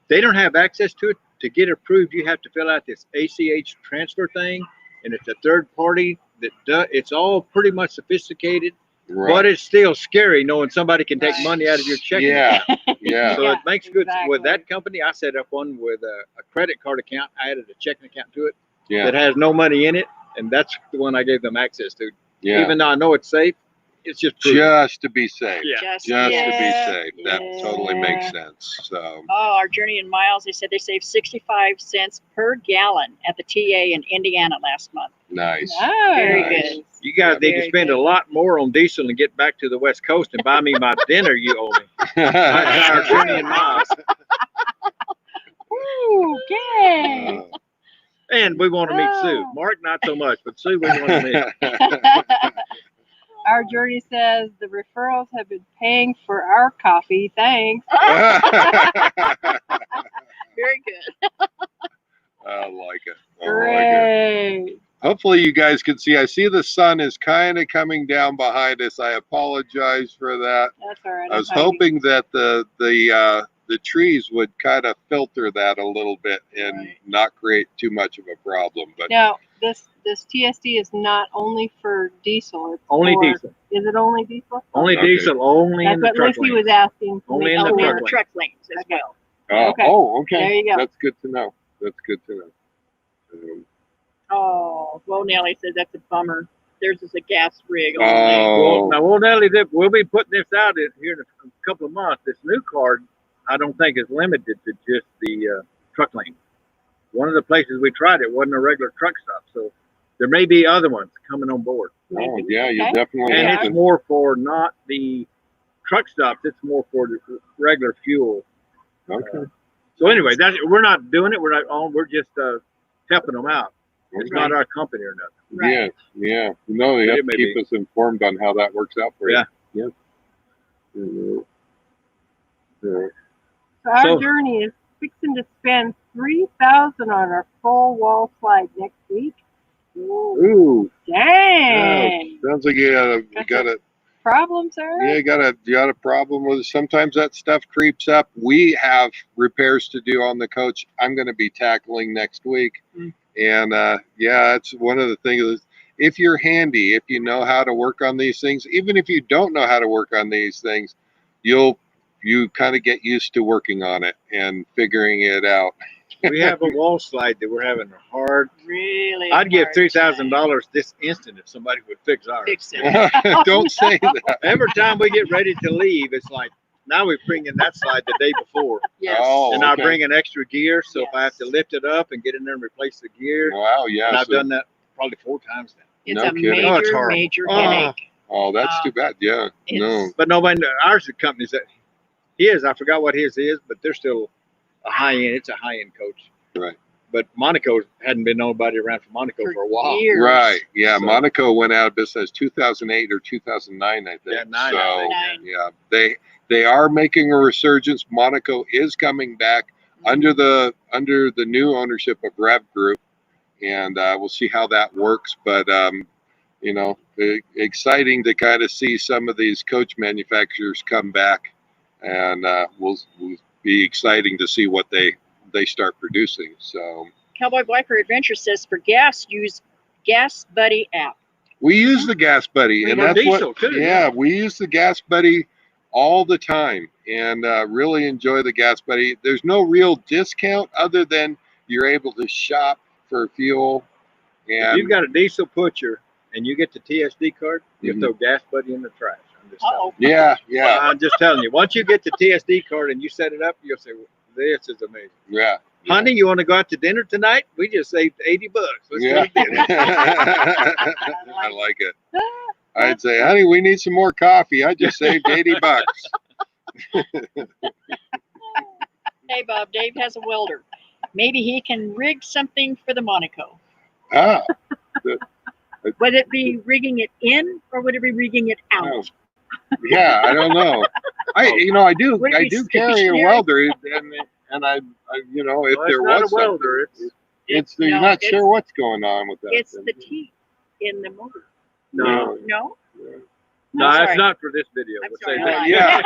they don't have access to it to get approved, you have to fill out this ACH transfer thing, and it's a third party that does. It's all pretty much sophisticated, but it's still scary knowing somebody can take money out of your checking account. Yeah. So Yeah, it makes good with exactly. that company. I set up one with a credit card account. I added a checking account to it Yeah. that has no money in it, and that's the one I gave them access to. Yeah. Even though I know it's safe, it's just prudent. Just to be safe. Yeah. Just to be Yeah. safe. That totally makes sense. So. Oh, our journey in miles, they said they saved 65 cents per gallon at the TA in Indiana last month. Nice. Very Nice. good. You guys need to Very spend good. a lot more on diesel and get back to the West Coast and buy me my dinner you owe me. Our journey in miles. Ooh, yay! And we want to meet Sue. Oh. Mark, not so much, but Sue, we want to meet. Our journey says the referrals have been paying for our coffee. Thanks. Very good. I like it. I like it. Great. Hopefully you guys can see. I see the sun is kind of coming down behind us. I apologize for that. That's all right. I was hoping that the trees would kind of filter that a little bit and Right. not create too much of a problem. But Now, this TSD is not only for diesel. It's Only for, diesel. Is it only diesel? Only Okay. diesel, only That's in the what truck Lucy lane. was asking. to Only make in the Oh, sure. and the truck lanes as Okay. well. Okay. okay. There you go. That's good to know. That's good to know. Oh, well, Nellie said that's a bummer. Theirs is a gas rig. Oh. Well, now, well, Nelly, we'll be putting this out here in a couple of months. This new card, I don't think is limited to just the truck lane. One of the places we tried it wasn't a regular truck stop, so there may be other ones coming on board. Oh, yeah, you Okay. definitely And have it's to. more for not the truck stops; it's more for the regular fuel. Okay. So anyway, we're not doing it. We're not on. We're just helping them out. It's Okay. not our company or nothing. Right. Yeah. No, you But have it to may keep be. us informed on how that works out for you. Yeah. Yep. Yeah. So our So- journey is fixing to spend $3,000 on our full wall slide next week. Ooh. Dang! Sounds like you got a Problem, sir? yeah, you got a problem with it. Sometimes that stuff creeps up. We have repairs to do on the coach. I'm going to be tackling next week, and yeah, it's one of the things. If you're handy, if you know how to work on these things, even if you don't know how to work on these things, you kind of get used to working on it and figuring it out. We have a wall slide that we're having a hard. Really. I'd give hard $3,000 this instant if somebody would fix to ours. fix it. Don't say that. Every time we get ready to leave, it's like now we bring in that slide the day before, Yes. Oh, and I okay. bring an extra gear. So if I have to Yes. lift it up and get in there and replace the gear, Wow, yeah. and I've so- done that probably 4 times now. It's No a kidding. Oh, it's major, horrible. major Oh. headache. Oh, that's too bad. Yeah. No. It's- But nobody, ours is companies that his, I forgot what his is, but they're still a high end. It's a high end coach. Right. But Monaco hadn't been nobody around from Monaco for a while. years. Right. Yeah. So- Monaco went out of business 2008 or 2009, I think. Yeah, 9, so I think. 9. yeah, they are making a resurgence. Monaco is coming back under the new ownership of Rev Group, and we'll see how that works. But you know, exciting to kind of see some of these coach manufacturers come back, and we'll be exciting to see what they start producing. So Cowboy Biker Adventure says for gas, use Gas Buddy app. we use the Gas Buddy, and For that's diesel, what. too, Yeah, we use the Gas Buddy all the time, and really enjoy the Gas Buddy. There's no real discount other than you're able to shop for fuel. If And you've got a diesel pusher and you get the TSD card, you Mhm. throw Gas Buddy in the trash. I'm just telling Uh-oh. yeah, you. yeah, I'm just telling you. Once you get the TSD card and you set it up, you'll say, "This is amazing." yeah. Honey, you want to go out to dinner tonight? We just saved $80. Let's Yeah. go to dinner. I like it. I'd say, honey, we need some more coffee. I just saved $80. Hey, Bob, Dave has a welder. Maybe he can rig something for the Monaco. Ah, Would it be rigging it in or would it be rigging it out? Oh. yeah, I don't know. I do Would it be carry a stationary? welder, and I if Well, it's there not was a welder. something, it's you're no, not it's- sure what's going on with that. It's thing. the teeth in the motor. No, No? Yeah. no, sorry. that's not for this video. I'm We'll sorry. say that. Yeah.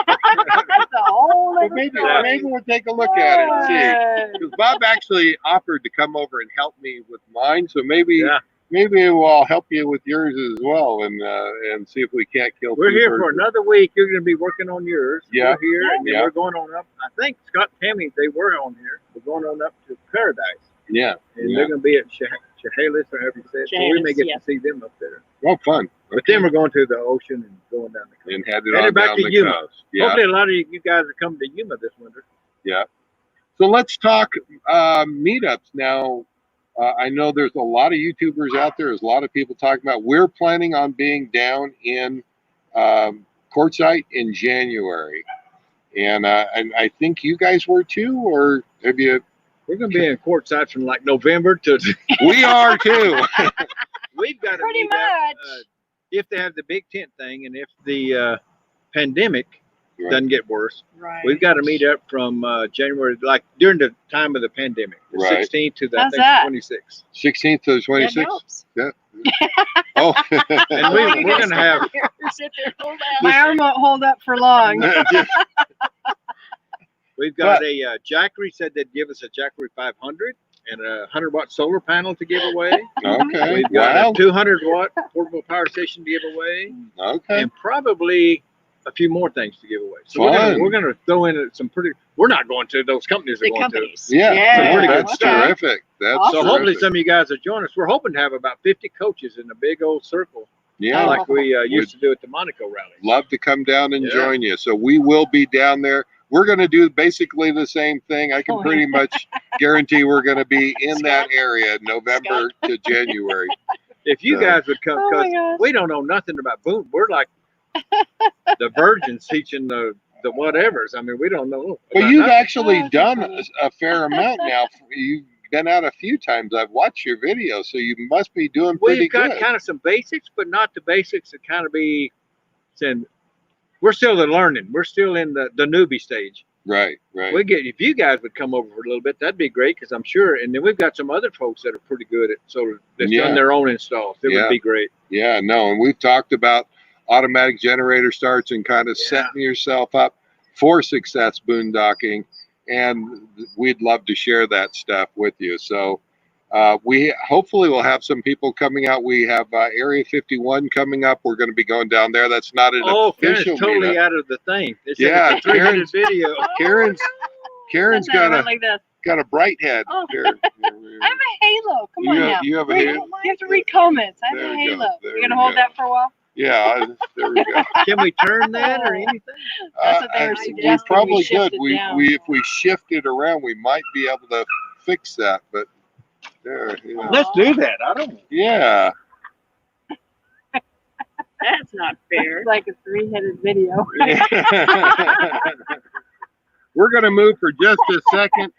That's a whole other maybe we'll take a look at it and see. 'Cause Bob actually offered to come over and help me with mine, so maybe we'll help you with yours as well, and see if we can't kill. We're two here birds for with- another week. You're going to be working on yours. Yeah. We're here, and then Yeah. we're going on up. I think Scott and Tammy, they were on here. We're going on up to Paradise. Yeah. And Yeah. they're going to be at Chehalis or however you say it. So we may Chehalis, get yeah. to see them up there. Oh, fun. But then we're going to the ocean and going down the coast. And headed Headed on back down to the Yuma. coast. Yeah. Hopefully a lot of you guys are coming to Yuma this winter. Yeah. So let's talk meetups now. I know there's a lot of YouTubers out there. There's a lot of people talking about. We're planning on being down in Quartzsite in January, and I think you guys were too, or have you? We're going to be in Quartzsite from like November to. We are too. We've got to Pretty meet up, much. if they have the big tent thing, and if the pandemic Right. doesn't get worse, Right. we've got to meet up from January, like during the time of the pandemic, the Right. 16th to the How's I think, that? 26th. 16th to the That 26th. helps. Oh. And we're going to have. Sit there, hold out. My arm won't hold up for long. We've got a Jackery said they'd give us a Jackery 500 and a 100-watt solar panel to give away. Okay. We've got Wow. a 200-watt portable power station to give away, Okay. and probably a few more things to give away. So Fun. we're gonna throw in some pretty. We're not going to those companies. Are The going companies. Yeah. Yeah, pretty good That's stuff. terrific. That's Awesome. to. So hopefully terrific. some of you guys will join us. We're hoping to have about 50 coaches in a big old circle, Yeah. like we used to do at the Monaco rally. Love to come down and Yeah. join you. So we will be down there. We're going to do basically the same thing. I can Oh, pretty much guarantee we're going to be in that Scott. area November to January. If you So- guys would come, Oh my because gosh. we don't know nothing about boom. We're like the virgins teaching the whatevers. I mean, we don't know. But about you've nothing. actually Oh, that's done funny. a fair amount now. You've been out a few times. I've watched your videos, so you must be doing pretty We've got good. kind of some basics, but not the basics that kind of be saying we're still learning. We're still in the newbie stage. Right, right. We get if you guys would come over for a little bit, that'd be great because I'm sure. And then we've got some other folks that are pretty good at solar that's Yeah. done their own installs. It Yeah. would be great. Yeah, no, and we've talked about automatic generator starts and kind of Yeah. setting yourself up for success boondocking, and we'd love to share that stuff with you. So we hopefully will have some people coming out. We have Area 51 coming up. We're going to be going down there. That's not an Oh, Karen's official totally meetup. out of the thing. It's Yeah, a 300 video. Karen's That's got not a like this. got a bright head Oh. here. I have a halo. Come on now. You have a Read- halo? You have to read comments. I have There a we go. halo. There You're gonna we hold go. that for a while. Yeah, there we go. Can we turn that or anything? That's what they were We suggesting. probably we shift could. it We down. if we shift it around, we might be able to fix that. But there, yeah. Let's do that. I don't. Yeah. That's not fair. It's like a three-headed video. We're gonna move for just a second.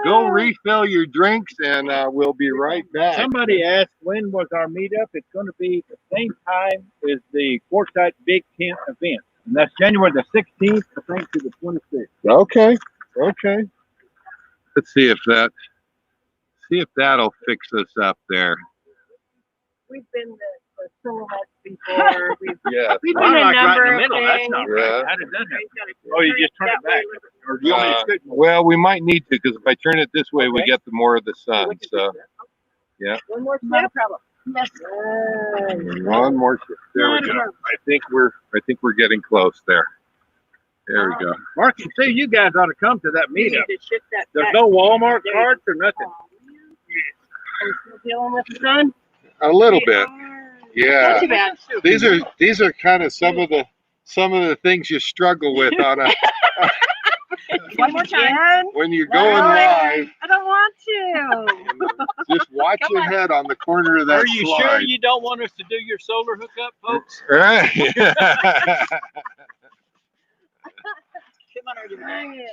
Go refill your drinks, and we'll be right back. Somebody asked when was our meetup. It's going to be the same time as the Quartzsite Big Tent event, and that's January the 16th, I think, to the 26th. Okay. Okay. Let's see if that'll fix us up there. We've been the silhouettes before. Yeah. We've been Mine a like right number in the of middle. That's things. not Yeah. right. How did that happen? Oh, you just turn it back. Or do you want me to scoot more? Well, we might need to, because if I turn it this way, we Okay. get the more of the sun. So One more Not a step. problem. Yes. one more. There we go. I think we're getting close there. There we go. Mark, you say you guys ought to come to that We need meetup. to shift that There's back. no Walmart carts or nothing. Are we still dealing with the sun? A little We bit. are. Yeah. Not too bad. These are kind of some of the things you struggle with on a One more time. Again? when you're going live. I don't want to. Just watch your head on the corner of that Are you slide. sure you don't want us to do your solar hookup, folks? Right. Come on, Artie. A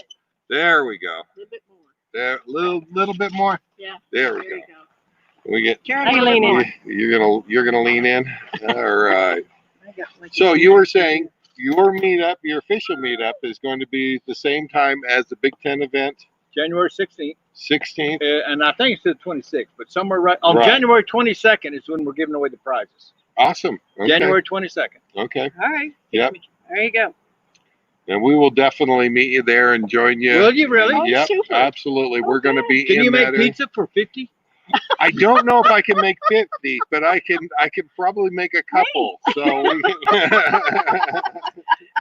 There we go. little bit more. There, little bit more. Yeah. There we There go. you go. We get. Karen, I a little lean bit in. more. You're gonna lean in. All right. I got like So a- you were saying your meetup, your official meetup, is going to be the same time as the Big Ten event, January 16th, 16th. and I think it's the 26th, but somewhere right on Right. January 22nd is when we're giving away the prizes. Awesome. Okay. January 22nd. Okay. All right. Yep. There you go. And we will definitely meet you there and join you. Will you really? Oh, Yep, super. absolutely. We're going to be Can in you make that area. pizza for 50? I don't know if I can make 50, but I can probably make a couple. So we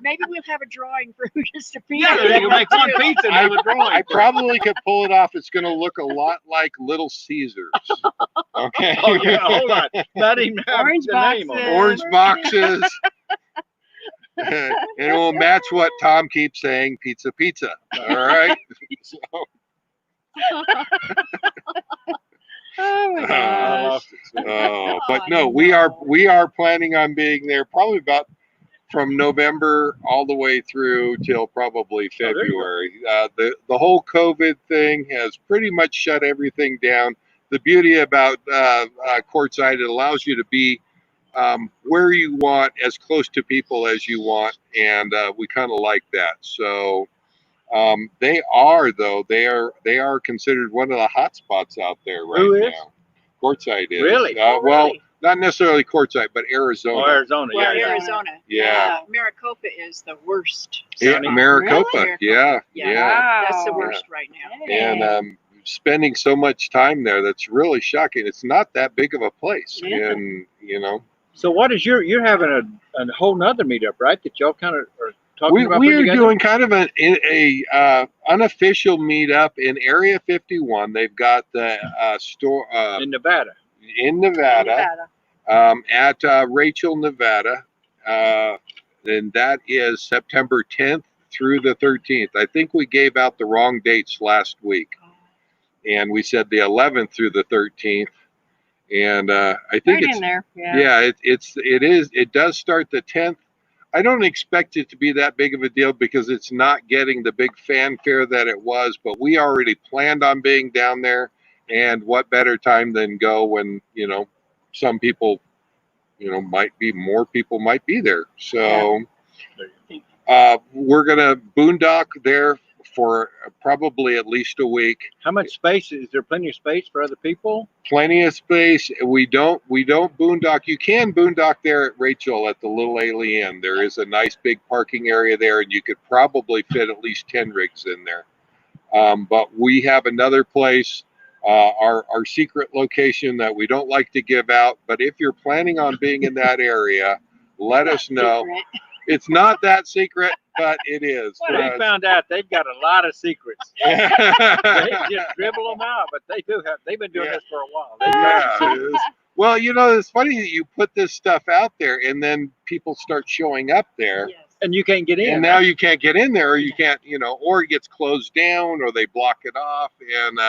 Maybe we'll have a drawing for who gets to be. Yeah, you make one pizza and have a drawing. I probably could pull it off. It's going to look a lot like Little Caesars. Okay. Oh, yeah, hold on. Not even have Orange the name on it. boxes. Orange boxes. And it will match what Tom keeps saying, pizza, pizza. All right. So, Oh my I gosh. lost it. oh, but Oh, no, we are planning on being there probably about from November all the way through till probably there you go. February. The whole COVID thing has pretty much shut everything down. The beauty about courtside, it allows you to be where you want, as close to people as you want, and we kind of like that. So they are considered one of the hot spots out there right Who is? now. Courtside is Really? well, Really? not necessarily Courtside, but Arizona. Oh, Arizona. Well, Yeah. Arizona. Yeah. Maricopa is the worst. Yeah, Sounding. Maricopa. Really? Yeah, Yeah. yeah. That's the Wow. worst right now. And spending so much time there, that's really shocking. It's not that big of a place, Yeah. and So what is you're having a whole nother meetup, right? That y'all kind of are talking about we putting are together? doing kind of a unofficial meetup in Area 51. They've got the store in Nevada. in Nevada. At Rachel, Nevada, and that is September 10th through the 13th. I think we gave out the wrong dates last week, and we said the 11th through the 13th, and I think Right it's in there. Yeah. it does start the 10th. I don't expect it to be that big of a deal because it's not getting the big fanfare that it was, but we already planned on being down there, and what better time than go when some people, more people might be there. So we're gonna boondock there for probably at least a week. How much space is there? Plenty of space for other people? Plenty of space. We don't boondock. You can boondock there at Rachel at the Little Alien. There is a nice big parking area there, and you could probably fit at least 10 rigs in there. But we have another place. Our secret location that we don't like to give out, but if you're planning on being in that area, let us know. It's not that secret, but it is. Well, we found out they've got a lot of secrets. They just dribble them out, but they've been doing this for a while. They've got some secrets. Well, it's funny that you put this stuff out there and then people start showing up there. Yes. And you can't get in. And now you can't get in there, or you can't, or it gets closed down, or they block it off. And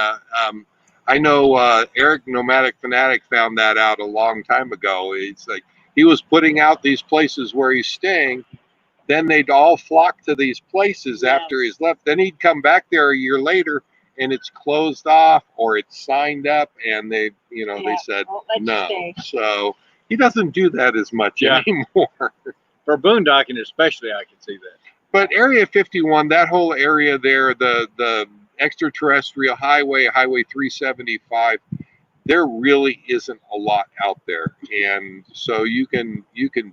I know Eric Nomadic Fanatic found that out a long time ago. It's like he was putting out these places where he's staying. Then they'd all flock to these places after he's left. Then he'd come back there a year later, and it's closed off or it's signed up, and they said no. So he doesn't do that as much anymore. For boondocking especially, I can see that. But Area 51, that whole area there, the extraterrestrial highway, Highway 375, there really isn't a lot out there, and so you can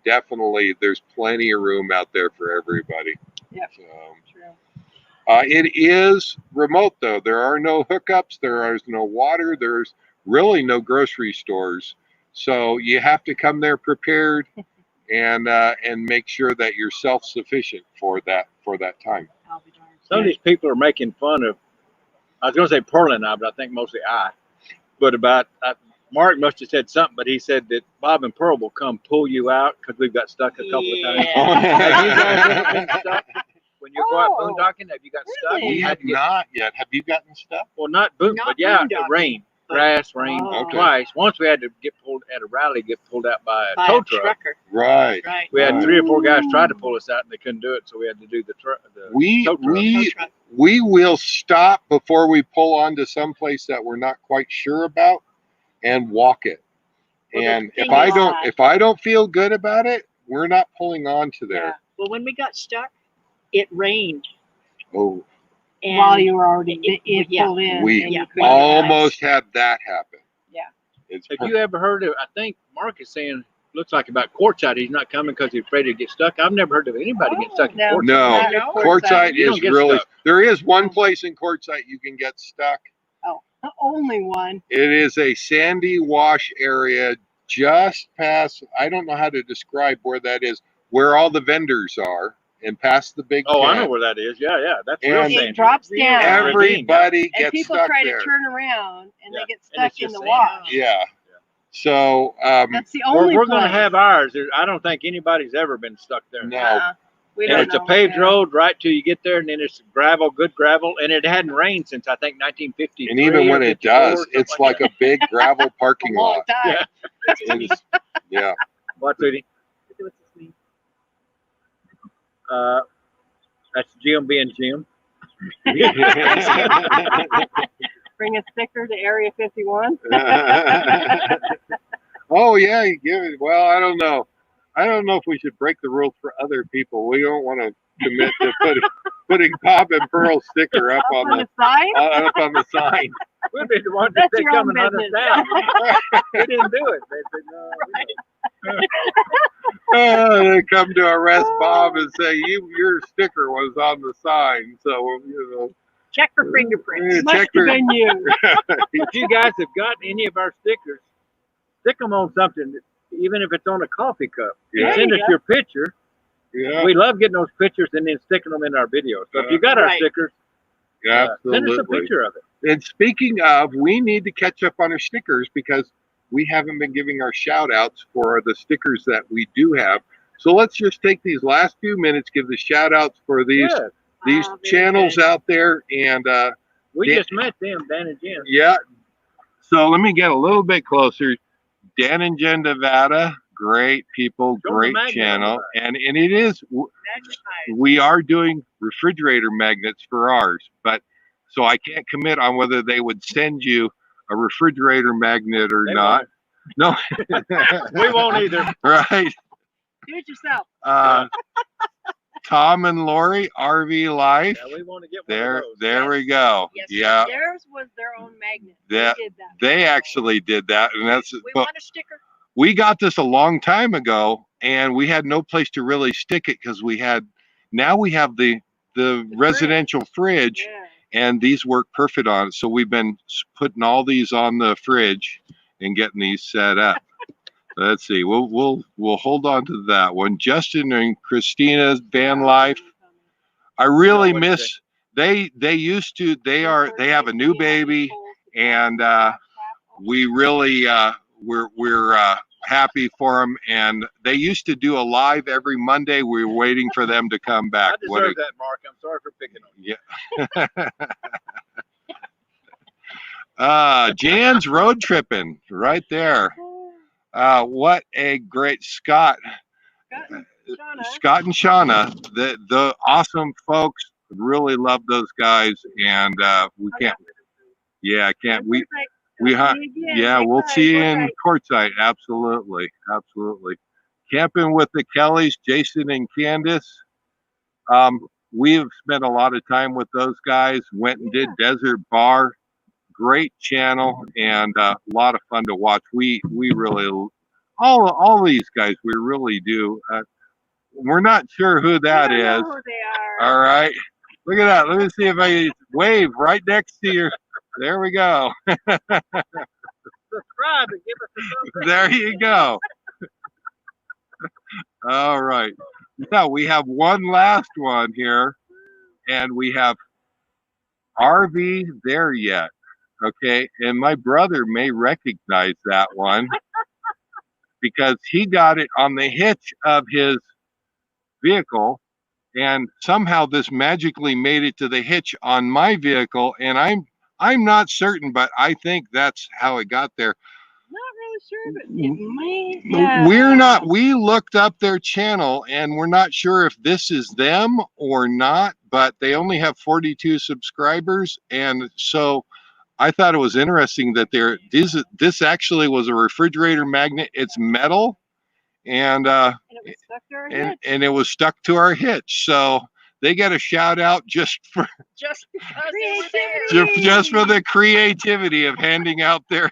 definitely, there's plenty of room out there for everybody. Yep. So, True. it is remote though. There are no hookups. There is no water. There's really no grocery stores. So you have to come there prepared and make sure that you're self-sufficient for that time. I'll be darned. Some of these people are making fun of, I was going to say Pearl and I, but I think mostly I. But about, Mark must have said something, but he said that Bob and Pearl will come pull you out because we've got stuck a couple of times. Have you guys been stuck? When you go out boondocking, have you got stuck? Really? We have not yet. Have you gotten stuff? Well, not boondocking, but yeah, it rained. Grass, rain, twice. Once we had to get pulled at a rally, get pulled out by a tow truck. Trucker. Right. Right. We had 3 or 4 guys try to pull us out, and they couldn't do it, so we had to do the tow truck. We will stop before we pull onto some place that we're not quite sure about and walk it. Well, and the if I don't feel good about it, we're not pulling on to there. Yeah. Well, when we got stuck, it rained. Oh, And While you were already pulled in. we and you couldn't almost had that happen. Yeah. It's Have you ever heard of, I think Mark is saying looks like about Quartzsite. He's not coming because he's afraid to get stuck. I've never heard of anybody getting stuck in No. Quartzsite. No, Not at Quartzsite You don't is get really. stuck. There is one place in Quartzsite you can get stuck. Oh, the only one. It is a sandy wash area just past. I don't know how to describe where that is. Where all the vendors are, and past the big. Oh, I know tent. where that is. Yeah, yeah. That's And real It sandy. drops down. Everybody And gets people stuck try there. to turn around and Yeah. they get And stuck it's in just the sand. wash. Yeah. So That's the only We're going to place. have ours. I don't think anybody's ever been stuck there. no. Uh-uh. We And don't it's a know. paved Yeah. road right till you get there, and then it's gravel, good gravel, and it hadn't rained since I think 1953. And even when or it 54, does, something it's like that. a big gravel parking A long lot. time. Yeah. It is- yeah. What, sweetie? What's this mean? That's Jim being Jim. Bring a sticker to Area 51. Oh yeah, you give it. Well, I don't know. I don't know if we should break the rules for other people. We don't want to commit to putting Pop and Pearl sticker up Up on on the the sign? up on the sign. We've been the ones that That's they your come own and hunt us business. down. They didn't do it. They said, no, we don't. They come to arrest Bob and say your sticker was on the sign. So Check for fingerprints. Yeah, Must check have for- been you. If you guys have got any of our stickers, stick them on something, even if it's on a coffee cup. Yeah. And send us your picture. Yeah, We love getting those pictures and then sticking them in our videos. So if you got our Right. stickers, send us a absolutely. picture of it. And speaking of, we need to catch up on our stickers because we haven't been giving our shout outs for the stickers that we do have. So let's just take these last few minutes, give the shout outs for these Yeah, these Very channels good. out there. And we Dan- just met them, Dan and Jen. yeah, so let me get a little bit closer. Dan and Jen Nevada, great people, Show great the magnet channel. on the And it is, we are doing refrigerator magnets for ours, but so I can't commit on whether they would send you a refrigerator magnet or They not. No, We won't either. right. Do it yourself. Tom and Lori, RV Life. Yeah, we want to get one There, of those. there we go. Yes, Yeah, Theirs was their own magnet. That- They did that. they actually did that, and that's. We But want a sticker. we got this a long time ago, and we had no place to really stick it because we had. Now we have the residential fridge, Yeah. and these work perfect on it. So we've been putting all these on the fridge and getting these set up. Let's see. We'll hold on to that one. Justin and Christina's van life. I really Yeah, what'd you miss. They used to. They have a new baby, and we really we're happy for them. And they used to do a live every Monday. We were waiting for them to come back. I deserve that, Mark. I'm sorry for picking on you. Yeah. Jan's road tripping right there. What a great Scott and Shauna, the awesome folks. Really love those guys, and we can't. Yeah, can't we? Yeah, we'll see you in Quartzsite. Absolutely, absolutely. Camping with the Kellys, Jason and Candace. We have spent a lot of time with those guys. Went and did Desert Bar. Great channel and a lot of fun to watch. We really all these guys. We really do. We're not sure who that I is. don't know who they are. All right. Look at that. Let me see if I wave right next to you. There we go. Subscribe and give us a thumbs up. There you go. All right. Now we have one last one here, and we have RV There Yet. Okay. And my brother may recognize that one because he got it on the hitch of his vehicle. And somehow this magically made it to the hitch on my vehicle, and I'm not certain, but I think that's how it got there. Not really sure, but it might. We're not. We looked up their channel, and we're not sure if this is them or not. But they only have 42 subscribers, and so I thought it was interesting that this actually was a refrigerator magnet. It's metal, and it was stuck to our hitch. it was stuck to our hitch. So they get a shout out just for Just because they were there. just for the creativity of handing out their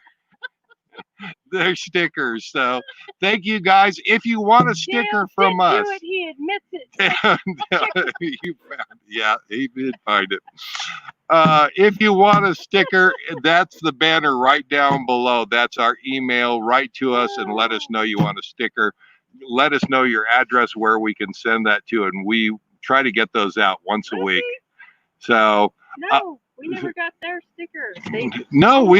They're stickers. So thank you guys. If you want a sticker from us, He admits it. you found, yeah, he did find it. If you want a sticker, that's the banner right down below. That's our email. Write to us and let us know you want a sticker. Let us know your address where we can send that to, and we try to get those out once a week. So No, we never got their sticker. no, we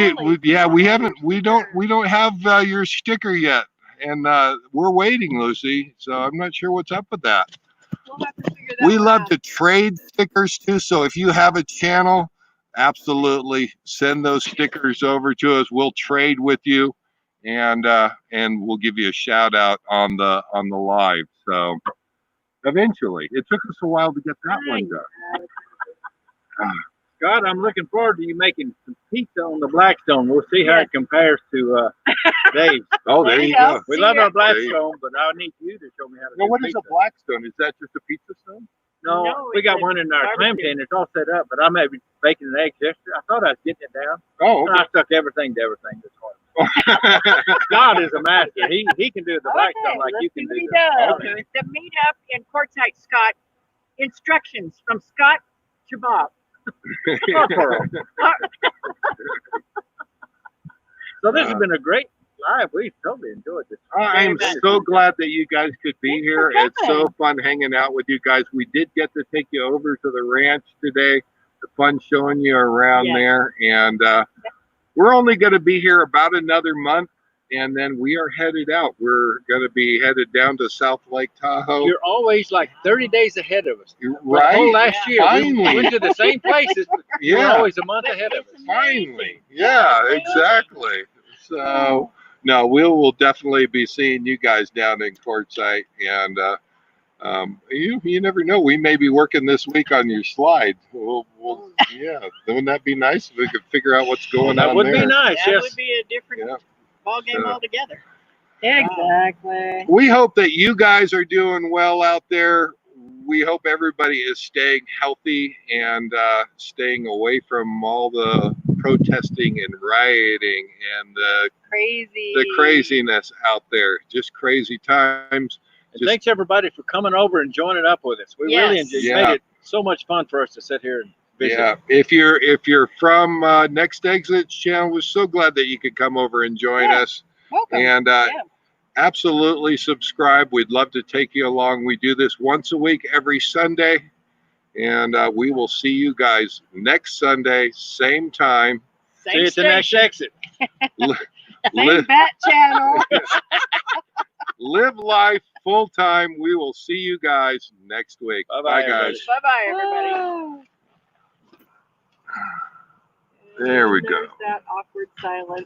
haven't. We don't have your sticker yet, and we're waiting, Lucy. So I'm not sure what's up with that. We'll have to figure that We one love out. to trade stickers too. So if you have a channel, absolutely send those stickers over to us. We'll trade with you, and we'll give you a shout out on the live. So eventually, it took us a while to get that one done. Scott, I'm looking forward to you making some pizza on the Blackstone. We'll see how it compares to Dave's. Oh, there you go. We love our Blackstone, but I need you to show me how to Well, do what is pizza. a Blackstone? Is that just a pizza stone? No, No, we it's got a one in our clam barbecue. tin. It's all set up, but I may be baking an egg yesterday. I thought I was getting it down. Oh, And I stuck everything to everything this morning. Scott is a master. He can do the Blackstone like you let's can see what do he the does. okay. The meetup in Quartzsite, Scott. Instructions from Scott to Bob. So this has been a great live. We totally enjoyed this. I am Very much. so glad that you guys could be Thanks here. for It's so fun hanging out with you guys. We did get to take you over to the ranch today. The fun showing you around Yes. there. And we're only going to be here about another month, and then we are headed out. We're going to be headed down to South Lake Tahoe. You're always like 30 days ahead of us. For the whole Right? last year, we Finally. went to the same places, but you're Yeah. always a month ahead of us. Finally. Yeah, exactly. So, no, we will definitely be seeing you guys down in Quartzsite. And you never know. We may be working this week on your slide. Yeah. Wouldn't that be nice if we could figure out what's going That on would there? be nice, That yes. would be a different Yeah. ball game So- altogether. Exactly. We hope that you guys are doing well out there. We hope everybody is staying healthy and staying away from all the protesting and rioting and the craziness out there. Just crazy times. And thanks everybody for coming over and joining up with us. We really Yes. enjoyed. Yeah. Made it so much fun for us to sit here and visit. Yeah, if you're from Next Exit's channel, we're so glad that you could come over and join us. Welcome. And Yeah. absolutely subscribe. We'd love to take you along. We do this once a week, every Sunday. And we will see you guys next Sunday, same time. See you at the next exit. Li- Same live, bat channel. live life full time. We will see you guys next week. Bye-bye, Bye, everybody. guys. Bye-bye, everybody. Oh. There we And go. there's that awkward silence.